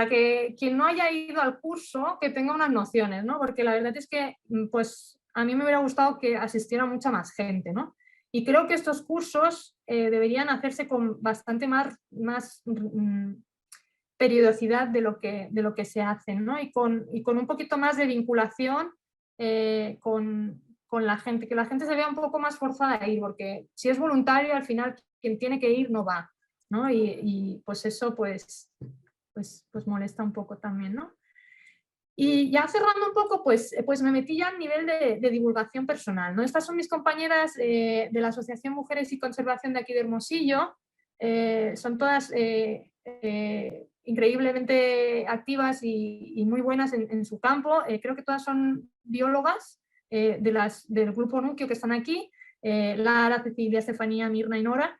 que quien no haya ido al curso que tenga unas nociones, ¿no? Porque la verdad es que pues, a mí me hubiera gustado que asistiera mucha más gente, ¿no? Y creo que estos cursos deberían hacerse con bastante más periodicidad de lo que se hacen, ¿no? Y con un poquito más de vinculación con la gente, que la gente se vea un poco más forzada a ir, porque si es voluntario, al final quien tiene que ir no va, ¿no? Y pues eso pues molesta un poco también, ¿no? Y ya cerrando un poco, pues me metí ya a nivel de divulgación personal, ¿no? Estas son mis compañeras de la Asociación Mujeres y Conservación de aquí de Hermosillo. Son todas increíblemente activas y muy buenas en su campo. Creo que todas son biólogas del grupo Núcleo que están aquí. Lara, Cecilia, Estefanía, Mirna y Nora.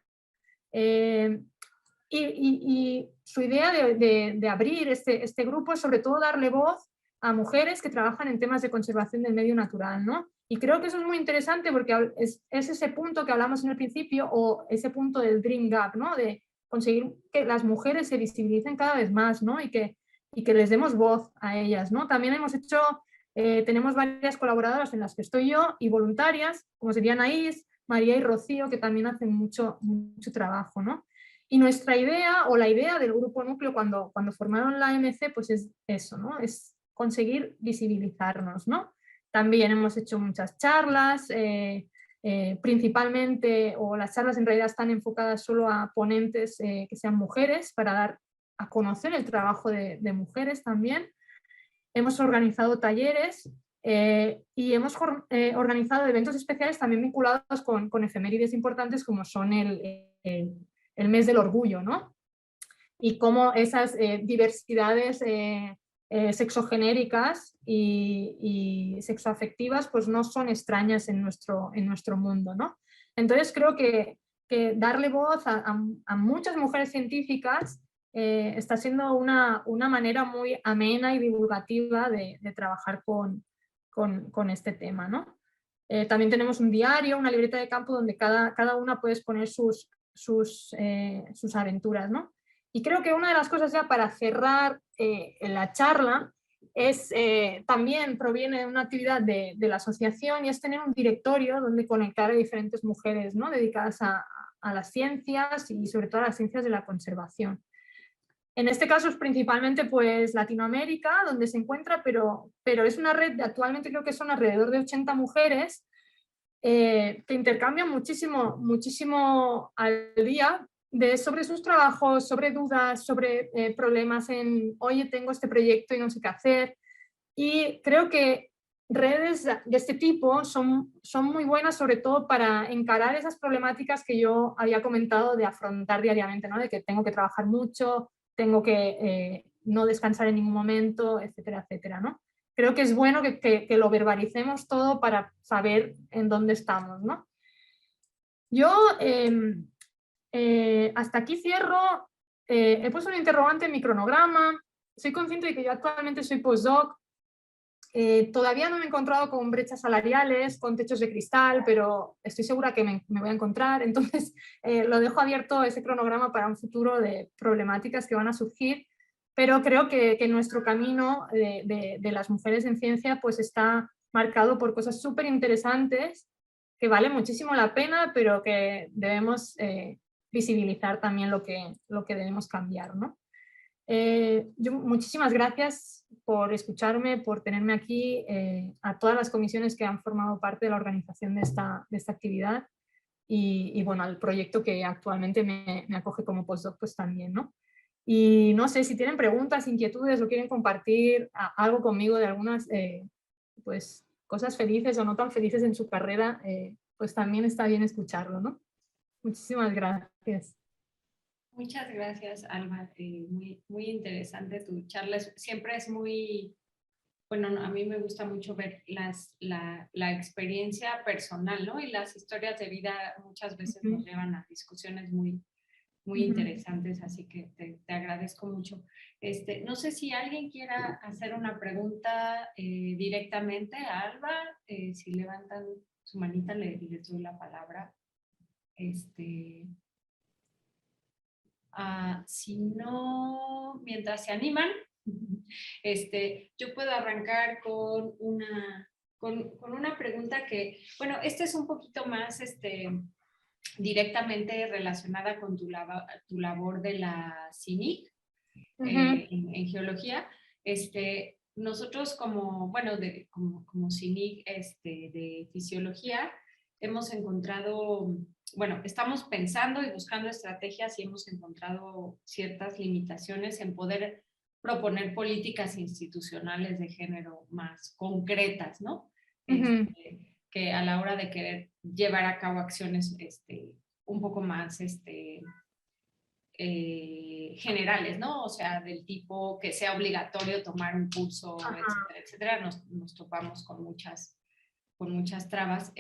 Y su idea de abrir este grupo es sobre todo darle voz a mujeres que trabajan en temas de conservación del medio natural, ¿no? Y creo que eso es muy interesante porque es ese punto que hablamos en el principio, o ese punto del Dream Gap, ¿no? De conseguir que las mujeres se visibilicen cada vez más, ¿no? Y que les demos voz a ellas, ¿no? También hemos hecho, tenemos varias colaboradoras en las que estoy yo y voluntarias, como serían Anaís, María y Rocío, que también hacen mucho trabajo, ¿no? Y nuestra idea, o la idea del Grupo Núcleo cuando formaron la AMC, pues es eso, ¿no? Es conseguir visibilizarnos, ¿no? También hemos hecho muchas charlas, principalmente, o las charlas en realidad están enfocadas solo a ponentes que sean mujeres, para dar a conocer el trabajo de mujeres también. Hemos organizado talleres y hemos organizado eventos especiales también vinculados con efemérides importantes como son el mes del orgullo, ¿no? Y cómo esas diversidades sexogenéricas y sexoafectivas pues no son extrañas en nuestro mundo, ¿no? Entonces creo que darle voz a muchas mujeres científicas está siendo una manera muy amena y divulgativa de trabajar con este tema, ¿no? También tenemos un diario, una libreta de campo donde cada una puede exponer sus aventuras, ¿no? Y creo que una de las cosas ya para cerrar la charla es, también proviene de una actividad de la asociación, y es tener un directorio donde conectar a diferentes mujeres, ¿no? Dedicadas a las ciencias y sobre todo a las ciencias de la conservación. En este caso es principalmente pues Latinoamérica donde se encuentra, pero es una red, actualmente creo que son alrededor de 80 mujeres que intercambian muchísimo al día sobre sus trabajos, sobre dudas, sobre problemas en, oye, tengo este proyecto y no sé qué hacer. Y creo que redes de este tipo son muy buenas, sobre todo para encarar esas problemáticas que yo había comentado de afrontar diariamente, ¿no? De que tengo que trabajar mucho, tengo que no descansar en ningún momento, etcétera, etcétera, ¿no? Creo que es bueno que lo verbalicemos todo para saber en dónde estamos, ¿no? Yo hasta aquí cierro. He puesto un interrogante en mi cronograma. Soy consciente de que yo actualmente soy postdoc. Todavía no me he encontrado con brechas salariales, con techos de cristal, pero estoy segura que me voy a encontrar. Entonces lo dejo abierto ese cronograma para un futuro de problemáticas que van a surgir. Pero creo que nuestro camino de las mujeres en ciencia pues está marcado por cosas súper interesantes que vale muchísimo la pena, pero que debemos visibilizar también lo que debemos cambiar, ¿no? Muchísimas gracias por escucharme, por tenerme aquí, a todas las comisiones que han formado parte de la organización de esta actividad y bueno, al proyecto que actualmente me acoge como postdoc pues también, ¿no? Y no sé si tienen preguntas, inquietudes o quieren compartir algo conmigo de algunas pues, cosas felices o no tan felices en su carrera, pues también está bien escucharlo, ¿no? Muchísimas gracias. Muchas gracias, Alba. Muy interesante tu charla. Siempre es muy, bueno, a mí me gusta mucho ver la experiencia personal, ¿no? Y las historias de vida muchas veces nos llevan a discusiones muy interesantes, así que te agradezco mucho. No sé si alguien quiera hacer una pregunta directamente a Alba. Si levantan su manita, les doy la palabra. Si no, mientras se animan, yo puedo arrancar con una pregunta que, bueno, es un poquito más directamente relacionada con tu labor de la CINIC en geología. nosotros como, bueno, como CINIC de fisiología, hemos encontrado, bueno, estamos pensando y buscando estrategias y hemos encontrado ciertas limitaciones en poder proponer políticas institucionales de género más concretas, ¿no? Que a la hora de querer llevar a cabo acciones un poco más generales, ¿no? O sea, del tipo que sea obligatorio tomar un curso, etcétera, etcétera, nos topamos con muchas trabas.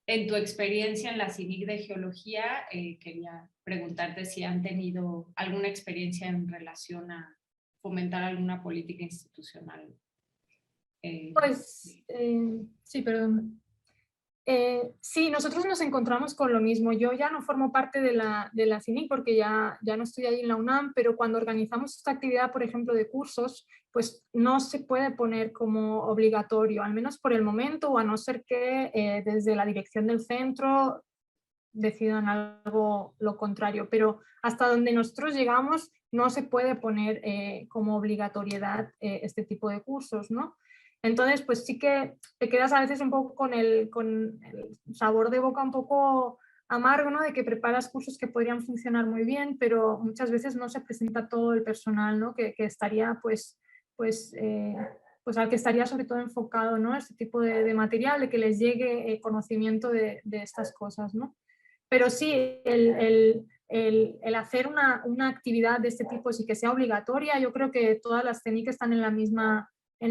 En tu experiencia en la CINIC de Geología, quería preguntarte si han tenido alguna experiencia en relación a fomentar alguna política institucional. Pues sí, perdón. Sí, nosotros nos encontramos con lo mismo. Yo ya no formo parte de la CINIC porque ya no estoy ahí en la UNAM, pero cuando organizamos esta actividad, por ejemplo, de cursos, pues no se puede poner como obligatorio, al menos por el momento, o a no ser que desde la dirección del centro decidan algo lo contrario. Pero hasta donde nosotros llegamos no se puede poner como obligatoriedad este tipo de cursos, ¿no? Entonces, pues sí que te quedas a veces un poco con el sabor de boca un poco amargo, ¿no? De que preparas cursos que podrían funcionar muy bien, pero muchas veces no se presenta todo el personal, ¿no? Que estaría, pues al que estaría sobre todo enfocado, ¿no? Este tipo de material, de que les llegue conocimiento de estas cosas, ¿no? Pero sí, el hacer una actividad de este tipo sí que sea obligatoria, yo creo que todas las técnicas están en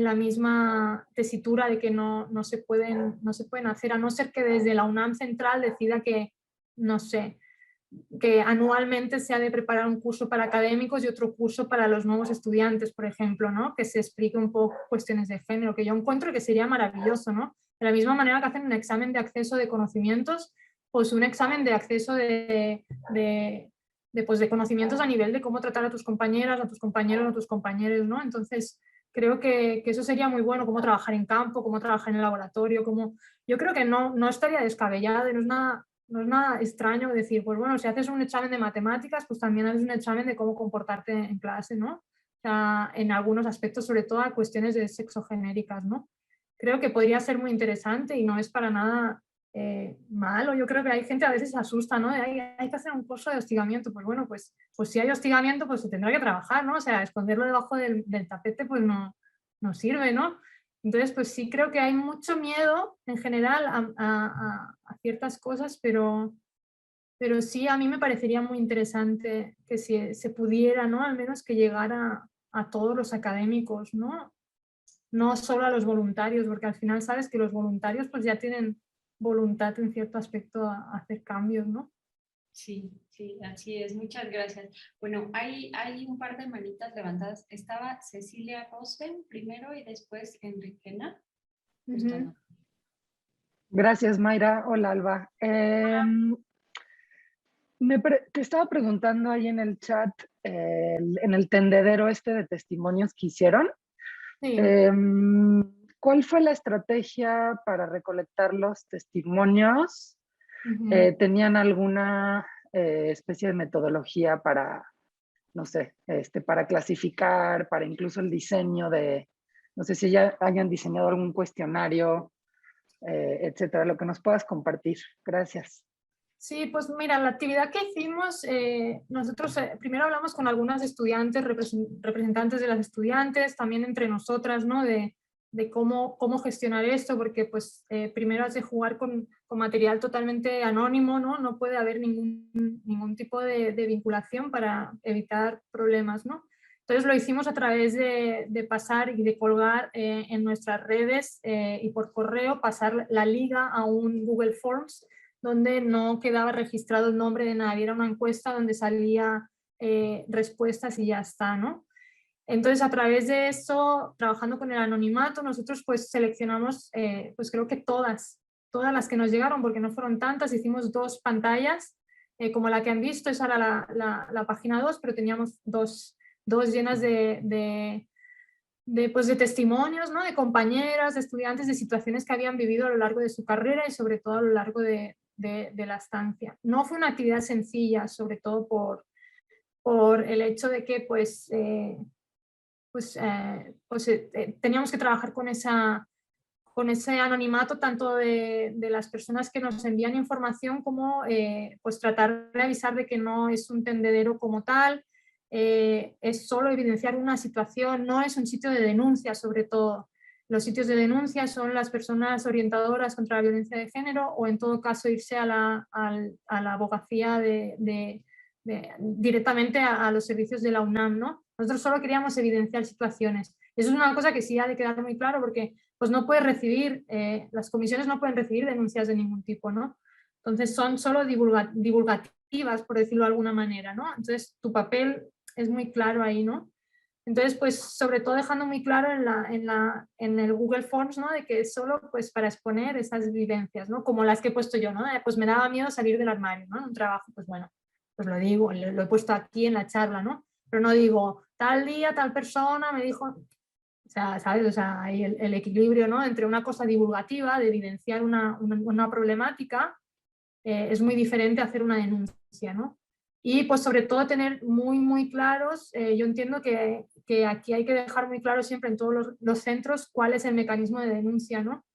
la misma tesitura de que no se pueden hacer, a no ser que desde la UNAM Central decida que, no sé, que anualmente se ha de preparar un curso para académicos y otro curso para los nuevos estudiantes, por ejemplo, ¿no? Que se explique un poco cuestiones de género, que yo encuentro que sería maravilloso, ¿no? De la misma manera que hacen un examen de acceso de conocimientos, pues un examen de acceso de conocimientos a nivel de cómo tratar a tus compañeras, a tus compañeros, a tus compañeros, ¿no? Entonces, creo que eso sería muy bueno, cómo trabajar en campo, cómo trabajar en el laboratorio, yo creo que no estaría descabellado, no es nada extraño decir, pues bueno, si haces un examen de matemáticas, pues también haces un examen de cómo comportarte en clase, ¿no? O sea, en algunos aspectos, sobre todo a cuestiones de sexogenéricas, ¿no? Creo que podría ser muy interesante y no es para nada malo. Yo creo que hay gente a veces se asusta, ¿no? Hay que hacer un curso de hostigamiento. Pues bueno, pues si hay hostigamiento, pues se tendrá que trabajar, ¿no? O sea, esconderlo debajo del tapete, pues no sirve, ¿no? Entonces, pues sí creo que hay mucho miedo en general a ciertas cosas, pero sí a mí me parecería muy interesante que si se pudiera, ¿no? Al menos que llegara a todos los académicos, ¿no? No solo a los voluntarios, porque al final sabes que los voluntarios pues ya tienen voluntad en cierto aspecto a hacer cambios, ¿no? Sí, así es. Muchas gracias. Bueno, hay un par de manitas levantadas. Estaba Cecilia Rosen primero y después Enriquena. Gracias, Mayra. Hola, Alba. Te estaba preguntando ahí en el chat, en el tendedero de testimonios que hicieron. Sí. ¿Cuál fue la estrategia para recolectar los testimonios? ¿Tenían alguna especie de metodología para, no sé, para clasificar, para incluso el diseño no sé si ya hayan diseñado algún cuestionario, etcétera, lo que nos puedas compartir? Gracias. Sí, pues mira, la actividad que hicimos, nosotros primero hablamos con algunas estudiantes, representantes de las estudiantes, también entre nosotras, ¿no? De cómo gestionar esto, porque pues primero has de jugar con material totalmente anónimo, ¿no? No puede haber ningún tipo de vinculación para evitar problemas, ¿no? Entonces lo hicimos a través de pasar y de colgar en nuestras redes y por correo, pasar la liga a un Google Forms, donde no quedaba registrado el nombre de nadie, era una encuesta donde salía respuestas y ya está, ¿no? Entonces, a través de eso, trabajando con el anonimato, nosotros pues seleccionamos, pues creo que todas las que nos llegaron, porque no fueron tantas, hicimos 2 pantallas, como la que han visto, esa era la página 2, pero teníamos dos llenas de testimonios, ¿no? De compañeras, de estudiantes, de situaciones que habían vivido a lo largo de su carrera y sobre todo a lo largo de la estancia. No fue una actividad sencilla, sobre todo por el hecho de que pues teníamos que trabajar con ese anonimato tanto de las personas que nos envían información como pues tratar de avisar de que no es un tendedero como tal, es solo evidenciar una situación, no es un sitio de denuncia sobre todo. Los sitios de denuncia son las personas orientadoras contra la violencia de género o en todo caso irse a la abogacía directamente a los servicios de la UNAM, ¿no? Nosotros solo queríamos evidenciar situaciones. Eso es una cosa que sí ha de quedar muy claro porque pues no puedes recibir, las comisiones no pueden recibir denuncias de ningún tipo, ¿no? Entonces son solo divulgativas, por decirlo de alguna manera, ¿no? Entonces tu papel es muy claro ahí, ¿no? Entonces, pues sobre todo dejando muy claro en el Google Forms, ¿no? De que es solo pues para exponer esas vivencias, ¿no? Como las que he puesto yo, ¿no? Pues me daba miedo salir del armario, ¿no? En un trabajo, pues bueno, pues lo digo, lo he puesto aquí en la charla, ¿no? Pero no digo, tal día, tal persona me dijo, o sea, ¿sabes? O sea, hay el equilibrio, ¿no? Entre una cosa divulgativa, de evidenciar una problemática, es muy diferente a hacer una denuncia, ¿no? Y pues sobre todo tener muy claros, yo entiendo que aquí hay que dejar muy claro siempre en todos los centros cuál es el mecanismo de denuncia, ¿no?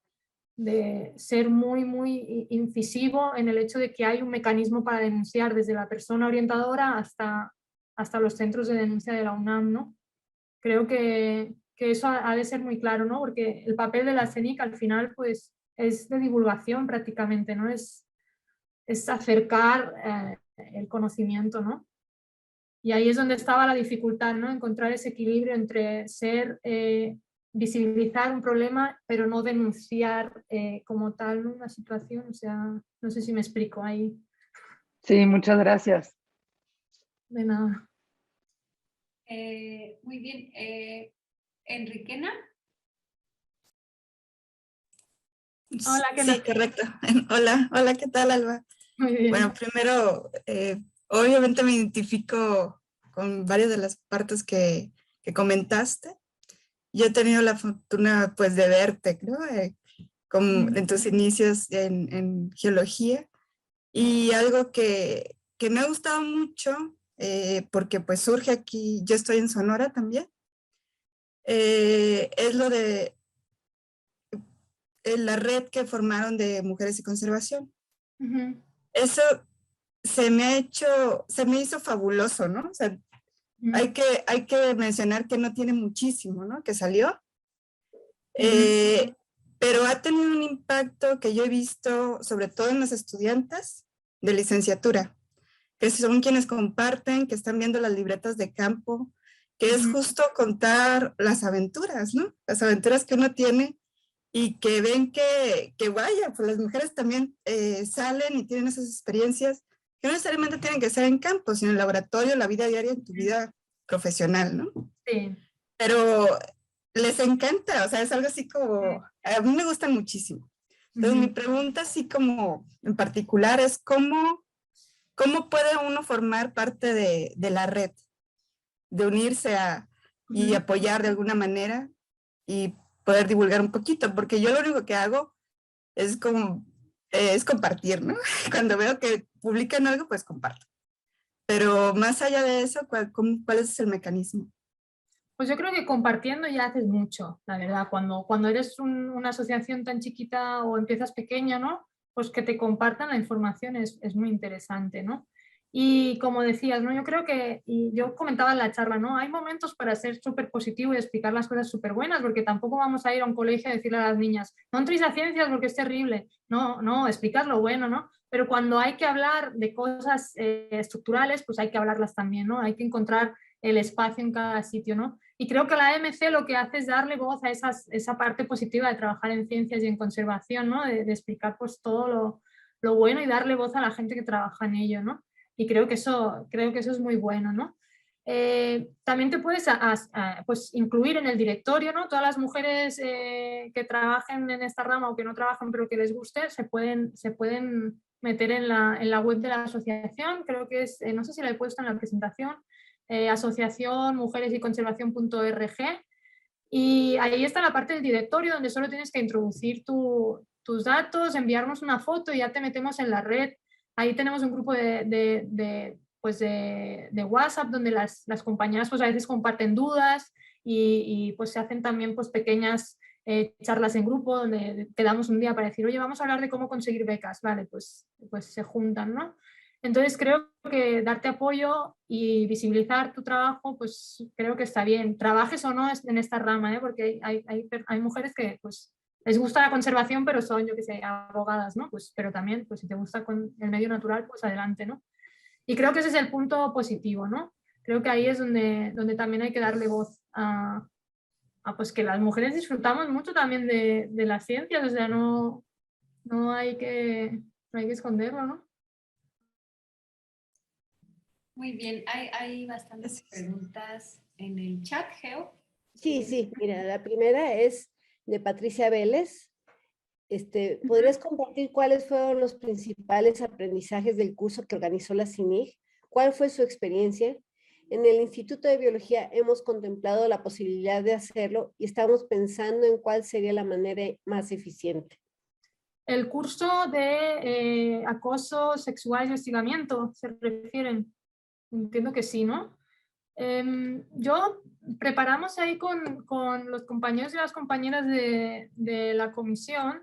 De ser muy incisivo en el hecho de que hay un mecanismo para denunciar desde la persona orientadora hasta los centros de denuncia de la UNAM, ¿no? Creo que eso ha de ser muy claro, ¿no? Porque el papel de la CENIC al final pues es de divulgación prácticamente, ¿no? Es acercar el conocimiento, ¿no? Y ahí es donde estaba la dificultad, ¿no? Encontrar ese equilibrio entre visibilizar un problema, pero no denunciar como tal, ¿no? Una situación. O sea, no sé si me explico ahí. Sí, muchas gracias. De nada. Muy bien. Enriquena. Hola, ¿qué Sí, tal? correcto. Hola, ¿qué tal, Alba? Muy bien. Bueno, primero, obviamente me identifico con varias de las partes que comentaste. Yo he tenido la fortuna, pues, de verte, ¿no? En tus inicios en geología. Y algo que me ha gustado mucho, porque pues surge aquí, yo estoy en Sonora también, es lo de la red que formaron de Mujeres y Conservación. Eso se me hizo fabuloso, ¿no? O sea, hay que mencionar que no tiene muchísimo, ¿no? Que salió. Pero ha tenido un impacto que yo he visto, sobre todo en las estudiantes de licenciatura, que son quienes comparten, que están viendo las libretas de campo, que es justo contar las aventuras, ¿no? Las aventuras que uno tiene y que ven que vaya, pues las mujeres también salen y tienen esas experiencias que no necesariamente tienen que ser en campo, sino en el laboratorio, la vida diaria, en tu vida profesional, ¿no? Sí. Pero les encanta, o sea, es algo así como, a mí me gustan muchísimo. Entonces mi pregunta así como en particular es ¿cómo puede uno formar parte de la red? De unirse y apoyar de alguna manera y poder divulgar un poquito, porque yo lo único que hago es compartir, ¿no? Cuando veo que publican algo, pues comparto. Pero más allá de eso, ¿cuál es el mecanismo? Pues yo creo que compartiendo ya haces mucho, la verdad. Cuando eres una asociación tan chiquita o empiezas pequeña, ¿no? Pues que te compartan la información es muy interesante, ¿no? Y como decías, ¿no? Yo creo que, y yo comentaba en la charla, ¿no? Hay momentos para ser súper positivo y explicar las cosas súper buenas, porque tampoco vamos a ir a un colegio a decirle a las niñas, no entréis a ciencias porque es terrible. No, explicar lo bueno, ¿no? Pero cuando hay que hablar de cosas estructurales, pues hay que hablarlas también, ¿no? Hay que encontrar el espacio en cada sitio, ¿no? Y creo que la MC lo que hace es darle voz a esa parte positiva de trabajar en ciencias y en conservación, ¿no? De explicar pues todo lo bueno y darle voz a la gente que trabaja en ello, ¿no? Y creo que eso es muy bueno, ¿no? También te puedes pues, incluir en el directorio, ¿no? Todas las mujeres que trabajen en esta rama o que no trabajan pero que les guste, se pueden meter en la web de la asociación, creo que es, no sé si la he puesto en la presentación, asociación mujeresyconservación.org, y ahí está la parte del directorio donde solo tienes que introducir tus datos, enviarnos una foto y ya te metemos en la red. Ahí tenemos un grupo de WhatsApp donde las compañeras pues a veces comparten dudas y pues se hacen también pues pequeñas charlas en grupo donde quedamos un día para decir, oye, vamos a hablar de cómo conseguir becas, vale, pues se juntan, ¿no? Entonces creo que darte apoyo y visibilizar tu trabajo, pues creo que está bien, trabajes o no en esta rama, porque hay mujeres que pues les gusta la conservación, pero son, yo qué sé, abogadas, ¿no? Pues, pero también, pues si te gusta con el medio natural, pues adelante, ¿no? Y creo que ese es el punto positivo, ¿no? Creo que ahí es donde también hay que darle voz a pues que las mujeres disfrutamos mucho también de las ciencias, o sea, no hay que esconderlo, ¿no? Muy bien, hay bastantes preguntas en el chat, Geo. Sí, mira, la primera es de Patricia Vélez. ¿Podrías compartir cuáles fueron los principales aprendizajes del curso que organizó la CINIG? ¿Cuál fue su experiencia? En el Instituto de Biología hemos contemplado la posibilidad de hacerlo y estamos pensando en cuál sería la manera más eficiente. El curso de acoso sexual y hostigamiento, ¿se refieren? Entiendo que sí, ¿no? Yo preparamos ahí con los compañeros y las compañeras de la comisión,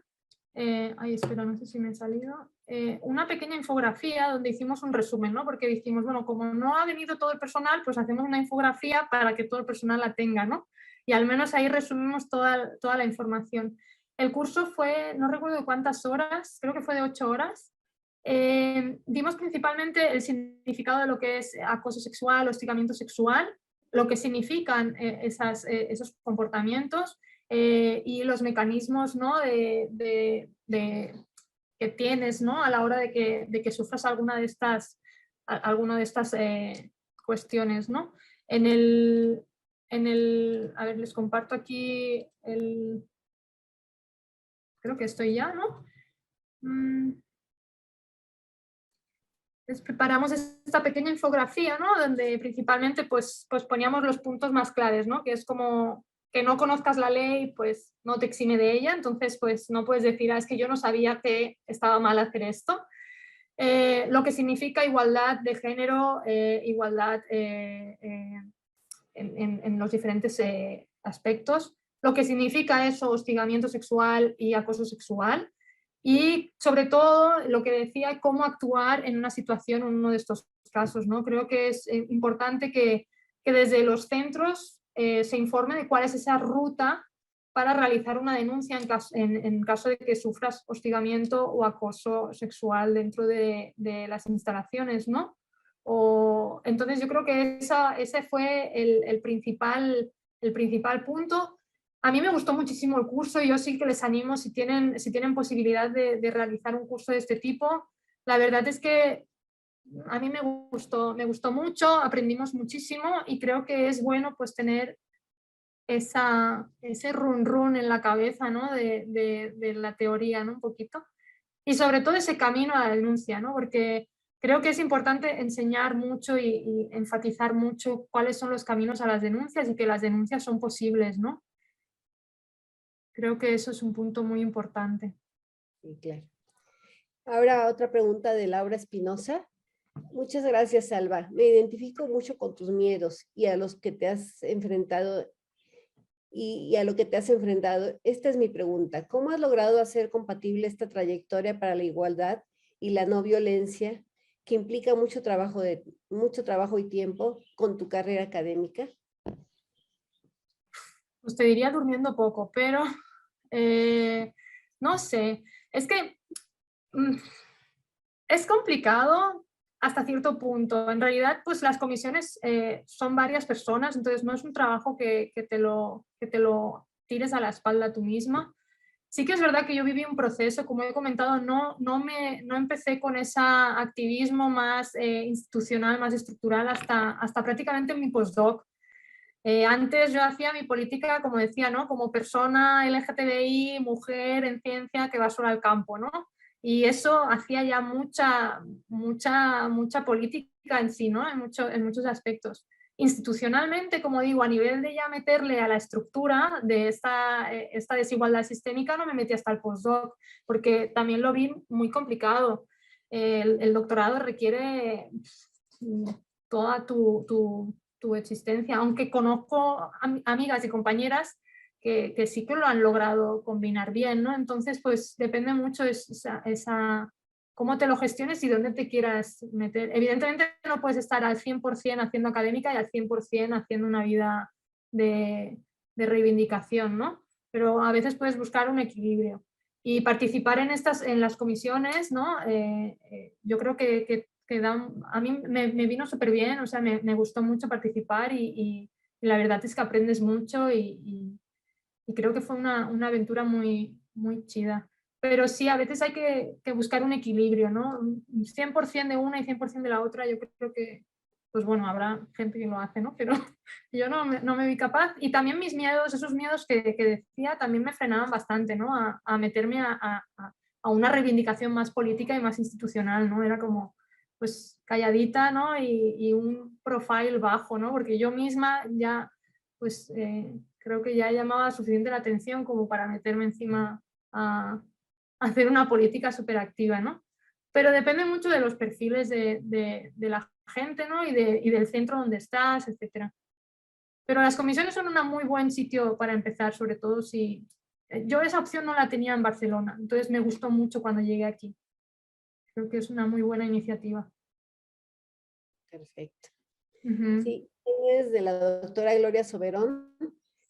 espera, no sé si me ha salido, una pequeña infografía donde hicimos un resumen, ¿no? Porque dijimos, bueno, como no ha venido todo el personal, pues hacemos una infografía para que todo el personal la tenga, ¿no? Y al menos ahí resumimos toda la información. El curso fue, no recuerdo cuántas horas, creo que fue de 8 horas. Dimos principalmente el significado de lo que es acoso sexual, hostigamiento sexual, lo que significan esos comportamientos y los mecanismos, ¿no? que tienes, ¿no? A la hora de que sufras alguna de estas cuestiones, ¿no? A ver, les comparto aquí creo que estoy ya, ¿no? Entonces preparamos esta pequeña infografía, ¿no? Donde principalmente pues poníamos los puntos más claves, ¿no? Que es como que no conozcas la ley, pues no te exime de ella, entonces pues no puedes decir, es que yo no sabía que estaba mal hacer esto. Lo que significa igualdad de género, igualdad en los diferentes aspectos, lo que significa eso, hostigamiento sexual y acoso sexual, y sobre todo lo que decía, cómo actuar en una situación, en uno de estos casos, ¿no? Creo que es importante que desde los centros se informe de cuál es esa ruta para realizar una denuncia en caso de que sufras hostigamiento o acoso sexual dentro de las instalaciones, ¿no? Entonces yo creo que ese fue el principal punto. A mí me gustó muchísimo el curso y yo sí que les animo si tienen posibilidad de realizar un curso de este tipo. La verdad es que a mí me gustó mucho, aprendimos muchísimo y creo que es bueno pues tener ese run en la cabeza, ¿no? de la teoría, ¿no? Un poquito. Y sobre todo ese camino a la denuncia, ¿no? Porque creo que es importante enseñar mucho y enfatizar mucho cuáles son los caminos a las denuncias y que las denuncias son posibles, ¿no? Creo que eso es un punto muy importante. Sí, claro. Ahora otra pregunta de Laura Espinosa. Muchas gracias, Salva. Me identifico mucho con tus miedos y a los que te has enfrentado y a lo que te has enfrentado. Esta es mi pregunta. ¿Cómo has logrado hacer compatible esta trayectoria para la igualdad y la no violencia que implica mucho trabajo y tiempo con tu carrera académica? Pues te diría durmiendo poco, pero no sé. Es que es complicado hasta cierto punto. En realidad, pues las comisiones son varias personas, entonces no es un trabajo que te lo tires a la espalda tú misma. Sí que es verdad que yo viví un proceso, como he comentado, no empecé con ese activismo más institucional, más estructural hasta prácticamente mi postdoc. Antes yo hacía mi política, como decía, ¿no? Como persona LGTBI, mujer en ciencia que va sola al campo, ¿no? Y eso hacía ya mucha política en sí, ¿no? En muchos aspectos. Institucionalmente, como digo, a nivel de ya meterle a la estructura de esta desigualdad sistémica, no me metí hasta el postdoc, porque también lo vi muy complicado. El doctorado requiere toda tu tu existencia, aunque conozco amigas y compañeras que sí que lo han logrado combinar bien, ¿no? Entonces, pues depende mucho cómo te lo gestiones y dónde te quieras meter. Evidentemente no puedes estar al 100% haciendo académica y al 100% haciendo una vida de reivindicación, ¿no? Pero a veces puedes buscar un equilibrio. Y participar en las comisiones, ¿no? Yo creo que a mí me vino súper bien, o sea, me gustó mucho participar y la verdad es que aprendes mucho y creo que fue una aventura muy, muy chida. Pero sí, a veces hay que buscar un equilibrio, ¿no? 100% de una y 100% de la otra, yo creo que, pues bueno, habrá gente que lo hace, ¿no? Pero yo no me vi capaz. Y también mis miedos, esos miedos que decía, también me frenaban bastante, ¿no? A meterme a una reivindicación más política y más institucional, ¿no? Era como, pues, calladita, ¿no? Y un profile bajo, ¿no? Porque yo misma ya, pues, creo que ya llamaba suficiente la atención como para meterme encima a hacer una política súper activa, ¿no? Pero depende mucho de los perfiles de la gente, ¿no? Y del centro donde estás, etc. Pero las comisiones son un muy buen sitio para empezar, sobre todo si... Yo esa opción no la tenía en Barcelona, entonces me gustó mucho cuando llegué aquí. Creo que es una muy buena iniciativa. Perfecto. Sí, es de la doctora Gloria Soberón.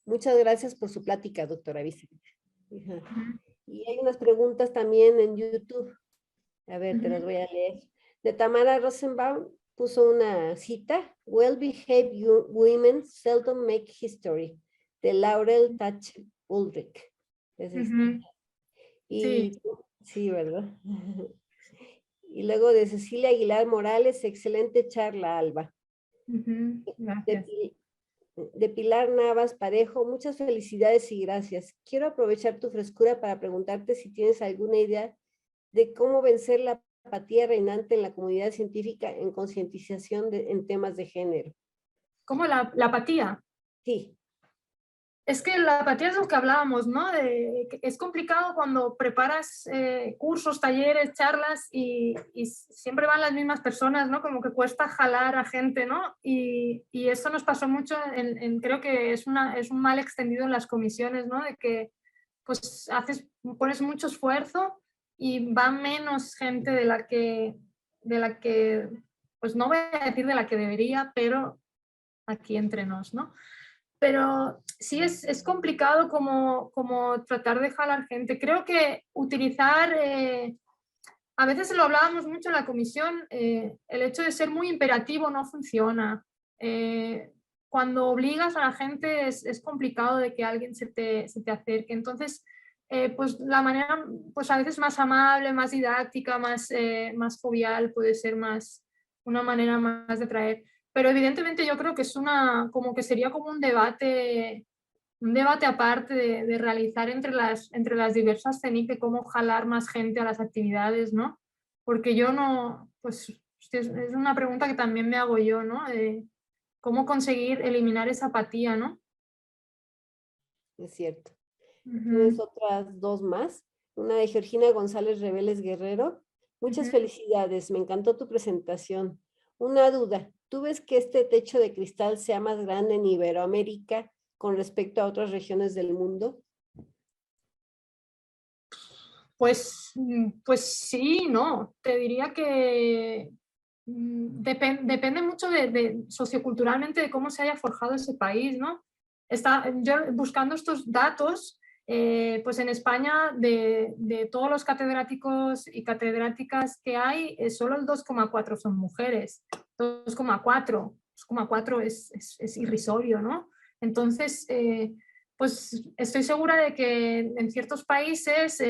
Muchas gracias por su plática, doctora Vicente. Y hay unas preguntas también en YouTube. A ver, te las voy a leer. De Tamara Rosenbaum puso una cita. Well-behaved women seldom make history. De Laurel Thatcher Ulrich. Es y sí, ¿verdad? Y luego de Cecilia Aguilar Morales, excelente charla, Alba. Gracias. De Pilar Navas Parejo, muchas felicidades y gracias. Quiero aprovechar tu frescura para preguntarte si tienes alguna idea de cómo vencer la apatía reinante en la comunidad científica en concientización en temas de género. ¿Cómo la apatía? Sí. Es que la apatía es lo que hablábamos, ¿no? Es complicado cuando preparas cursos, talleres, charlas y siempre van las mismas personas, ¿no? Como que cuesta jalar a gente, ¿no? Y eso nos pasó mucho, creo que es un mal extendido en las comisiones, ¿no? De que pues pones mucho esfuerzo y va menos gente de la que, pues no voy a decir de la que debería, pero aquí entre nos, ¿no? Pero sí es complicado como tratar de jalar gente. Creo que utilizar, a veces lo hablábamos mucho en la comisión, el hecho de ser muy imperativo no funciona. Cuando obligas a la gente es complicado de que alguien se te acerque. Entonces, pues la manera, pues a veces más amable, más didáctica, más jovial, puede ser una manera más de traer. Pero evidentemente yo creo que como que sería como un debate aparte de realizar entre las diversas CENIC de cómo jalar más gente a las actividades, ¿no? Porque yo no, pues es una pregunta que también me hago yo, ¿no? ¿Cómo conseguir eliminar esa apatía, ¿no? Es cierto. Tienes otras dos más. Una de Georgina González Reveles Guerrero. Muchas felicidades, me encantó tu presentación. Una duda, ¿tú ves que este techo de cristal sea más grande en Iberoamérica con respecto a otras regiones del mundo? Pues sí, no. Te diría que depende mucho socioculturalmente de cómo se haya forjado ese país, ¿no? Yo buscando estos datos, pues en España de todos los catedráticos y catedráticas que hay, solo el 2,4 son mujeres. 2,4 es irrisorio, ¿no? Entonces, pues estoy segura de que en ciertos países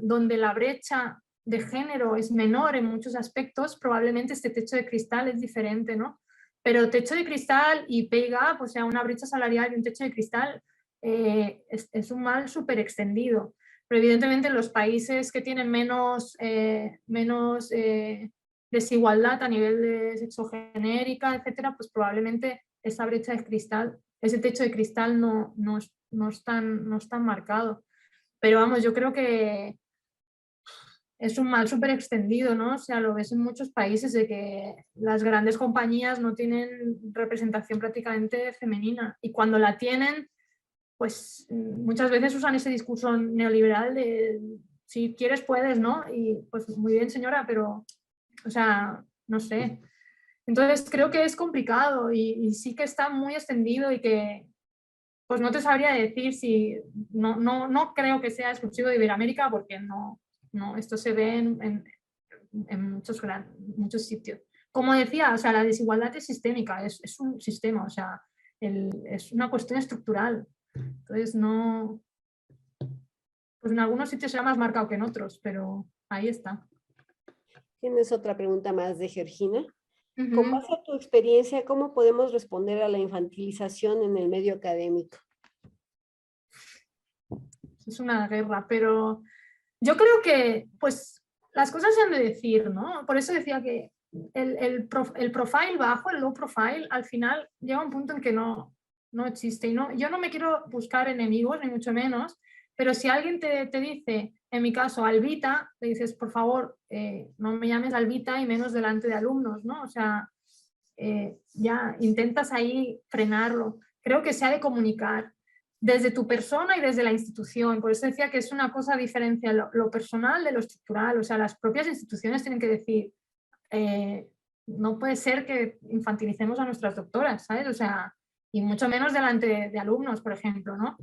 donde la brecha de género es menor en muchos aspectos, probablemente este techo de cristal es diferente, ¿no? Pero techo de cristal y pay gap, o sea, una brecha salarial y un techo de cristal, es un mal súper extendido. Pero evidentemente en los países que tienen menos desigualdad a nivel de sexogenérica, etcétera, pues probablemente esa brecha de cristal, ese techo de cristal no es tan marcado. Pero vamos, yo creo que es un mal súper extendido, ¿no? O sea, lo ves en muchos países de que las grandes compañías no tienen representación prácticamente femenina y cuando la tienen, pues muchas veces usan ese discurso neoliberal de si quieres puedes, ¿no? Y pues muy bien señora, pero, o sea, no sé. Entonces creo que es complicado y sí que está muy extendido y que pues no te sabría decir si, no creo que sea exclusivo de Iberoamérica porque no, esto se ve en muchos sitios. Como decía, o sea, la desigualdad es sistémica, es un sistema, o sea, es una cuestión estructural. Entonces no, pues en algunos sitios será más marcado que en otros, pero ahí está. ¿Tienes otra pregunta más de Georgina? Con Ujú. base a tu experiencia, ¿cómo podemos responder a la infantilización en el medio académico? Es una guerra, pero yo creo que pues las cosas se han de decir, ¿no? Por eso decía que el profile bajo, el low profile, al final llega a un punto en que no existe. Y no, yo no me quiero buscar enemigos, ni mucho menos, pero si alguien te dice, en mi caso, Albita, le dices, por favor, no me llames Albita y menos delante de alumnos, ¿no? O sea, ya intentas ahí frenarlo. Creo que se ha de comunicar desde tu persona y desde la institución. Por eso decía que es una cosa diferencia lo personal de lo estructural. O sea, las propias instituciones tienen que decir, no puede ser que infantilicemos a nuestras doctoras, ¿sabes? O sea, y mucho menos delante de alumnos, por ejemplo, ¿no?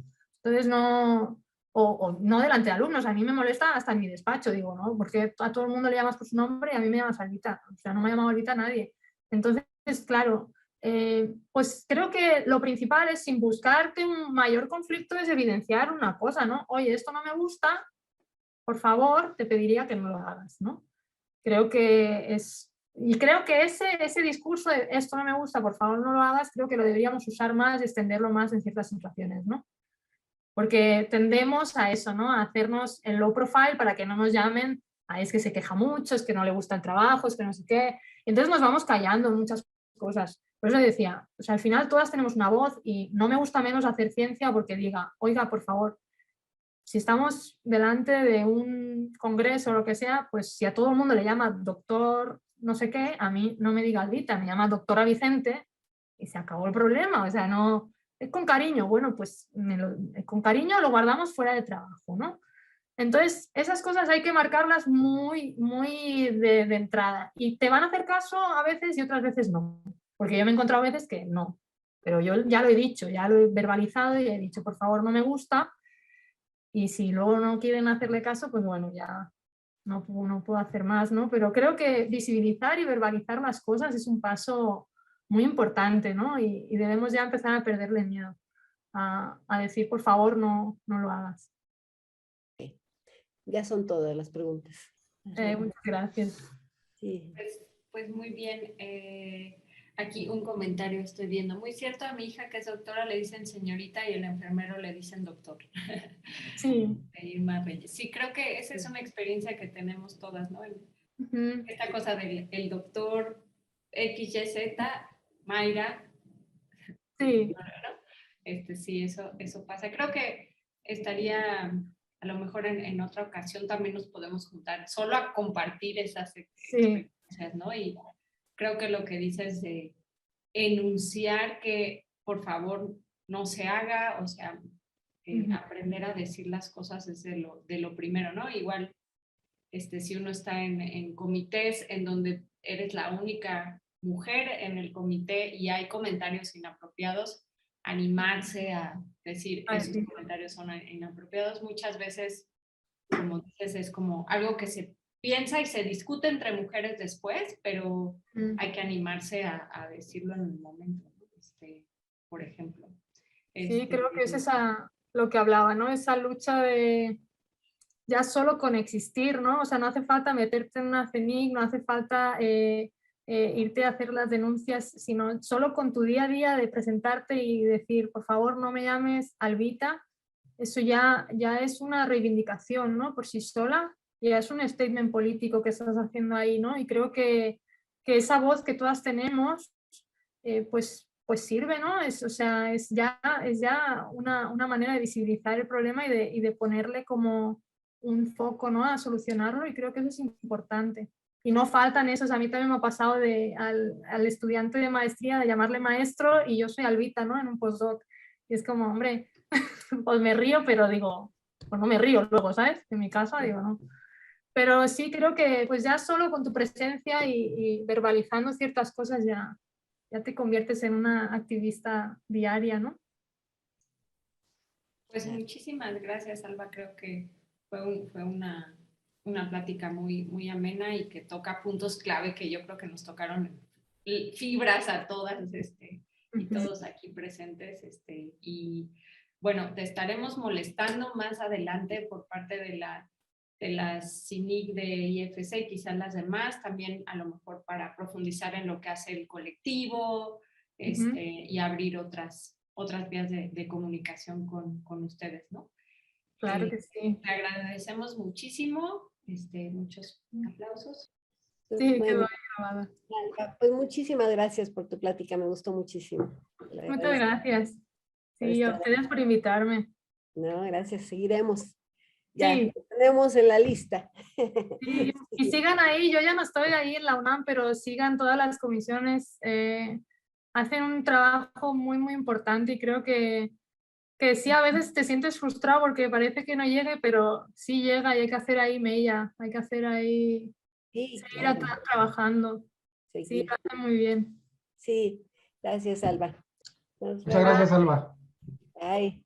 Entonces no, o no delante de alumnos, a mí me molesta hasta en mi despacho, digo, ¿no? Porque a todo el mundo le llamas por su nombre y a mí me llamas Albita. O sea, no me ha llamado Albita a nadie. Entonces, claro, pues creo que lo principal es, sin buscarte un mayor conflicto, es evidenciar una cosa, ¿no? Oye, esto no me gusta, por favor, te pediría que no lo hagas, ¿no? Creo que es... Y creo que ese discurso de esto no me gusta, por favor no lo hagas, creo que lo deberíamos usar más y extenderlo más en ciertas situaciones, ¿no? Porque tendemos a eso, ¿no? A hacernos el low profile para que no nos llamen, es que se queja mucho, es que no le gusta el trabajo, es que no sé qué. Entonces nos vamos callando en muchas cosas. Por eso decía, o sea, al final todas tenemos una voz y no me gusta menos hacer ciencia porque diga, oiga, por favor, si estamos delante de un congreso o lo que sea, pues si a todo el mundo le llama doctor no sé qué, a mí no me diga Albita, me llama doctora Vicente y se acabó el problema. O sea, no, es con cariño, bueno, pues con cariño lo guardamos fuera de trabajo, ¿no? Entonces, esas cosas hay que marcarlas muy, muy de entrada. Y te van a hacer caso a veces y otras veces no. Porque yo me he encontrado veces que no. Pero yo ya lo he dicho, ya lo he verbalizado y he dicho, por favor, no me gusta. Y si luego no quieren hacerle caso, pues bueno, ya no puedo hacer más, ¿no? Pero creo que visibilizar y verbalizar las cosas es un paso muy importante, ¿no? Y debemos ya empezar a perderle miedo a decir, por favor, no lo hagas. Ya son todas las preguntas. Muchas gracias. Sí. Pues muy bien. Aquí un comentario estoy viendo. Muy cierto, a mi hija que es doctora le dicen señorita y el enfermero le dicen doctor. Sí. Irma Reyes. Sí, creo que esa es una experiencia que tenemos todas, ¿no? Esta cosa del el doctor XYZ, Mayra. Sí. Sí, eso pasa. Creo que estaría, a lo mejor en otra ocasión también nos podemos juntar solo a compartir esas experiencias, ¿no? Y creo que lo que dices de enunciar que por favor no se haga, o sea, aprender a decir las cosas es de lo primero, ¿no? Igual, si uno está en comités en donde eres la única mujer en el comité y hay comentarios inapropiados, animarse a decir que esos comentarios son inapropiados. Muchas veces, como dices, es como algo que se piensa y se discute entre mujeres después, pero hay que animarse a decirlo en el momento, ¿no? Por ejemplo. Sí, creo que es lo que hablaba, ¿no? Esa lucha de ya solo con existir, ¿no? O sea, no hace falta meterte en una CENIC, no hace falta irte a hacer las denuncias, sino solo con tu día a día de presentarte y decir, por favor, no me llames Albita, eso ya es una reivindicación, ¿no? Por sí sola, ya es un statement político que estás haciendo ahí, ¿no? Y creo que esa voz que todas tenemos, pues sirve, ¿no? O sea, es ya una manera de visibilizar el problema y de ponerle como un foco, ¿no? A solucionarlo, y creo que eso es importante. Y no faltan esos. A mí también me ha pasado al estudiante de maestría de llamarle maestro, y yo soy albita, ¿no? En un postdoc. Y es como, hombre, pues me río, pero digo, pues no me río luego, ¿sabes? En mi casa digo, no. Pero sí creo que pues ya solo con tu presencia y verbalizando ciertas cosas ya te conviertes en una activista diaria, ¿no? Pues muchísimas gracias, Alba. Creo que fue una plática muy, muy amena y que toca puntos clave que yo creo que nos tocaron fibras a todas y todos aquí presentes. Y bueno, te estaremos molestando más adelante por parte de las CINIC de IFC y quizás las demás, también a lo mejor para profundizar en lo que hace el colectivo y abrir otras vías de comunicación con ustedes, ¿no? Claro que sí. Te agradecemos muchísimo, muchos aplausos. Sí, Bueno, quedó grabada. pues muchísimas gracias por tu plática, me gustó muchísimo. Muchas gracias. Sí, a estar ustedes por invitarme. No, gracias, seguiremos. Ya Sí. lo tenemos en la lista. Sí, y sigan ahí, yo ya no estoy ahí en la UNAM, pero sigan todas las comisiones. Hacen un trabajo muy, muy importante, y creo que sí, a veces te sientes frustrado porque parece que no llegue, pero sí llega, y hay que hacer ahí mella, hay que hacer ahí, Sí, seguir claro. trabajando. Sí, Seguir. lo hacen muy bien. Sí, gracias, Alba. Muchas gracias, Alba. Bye.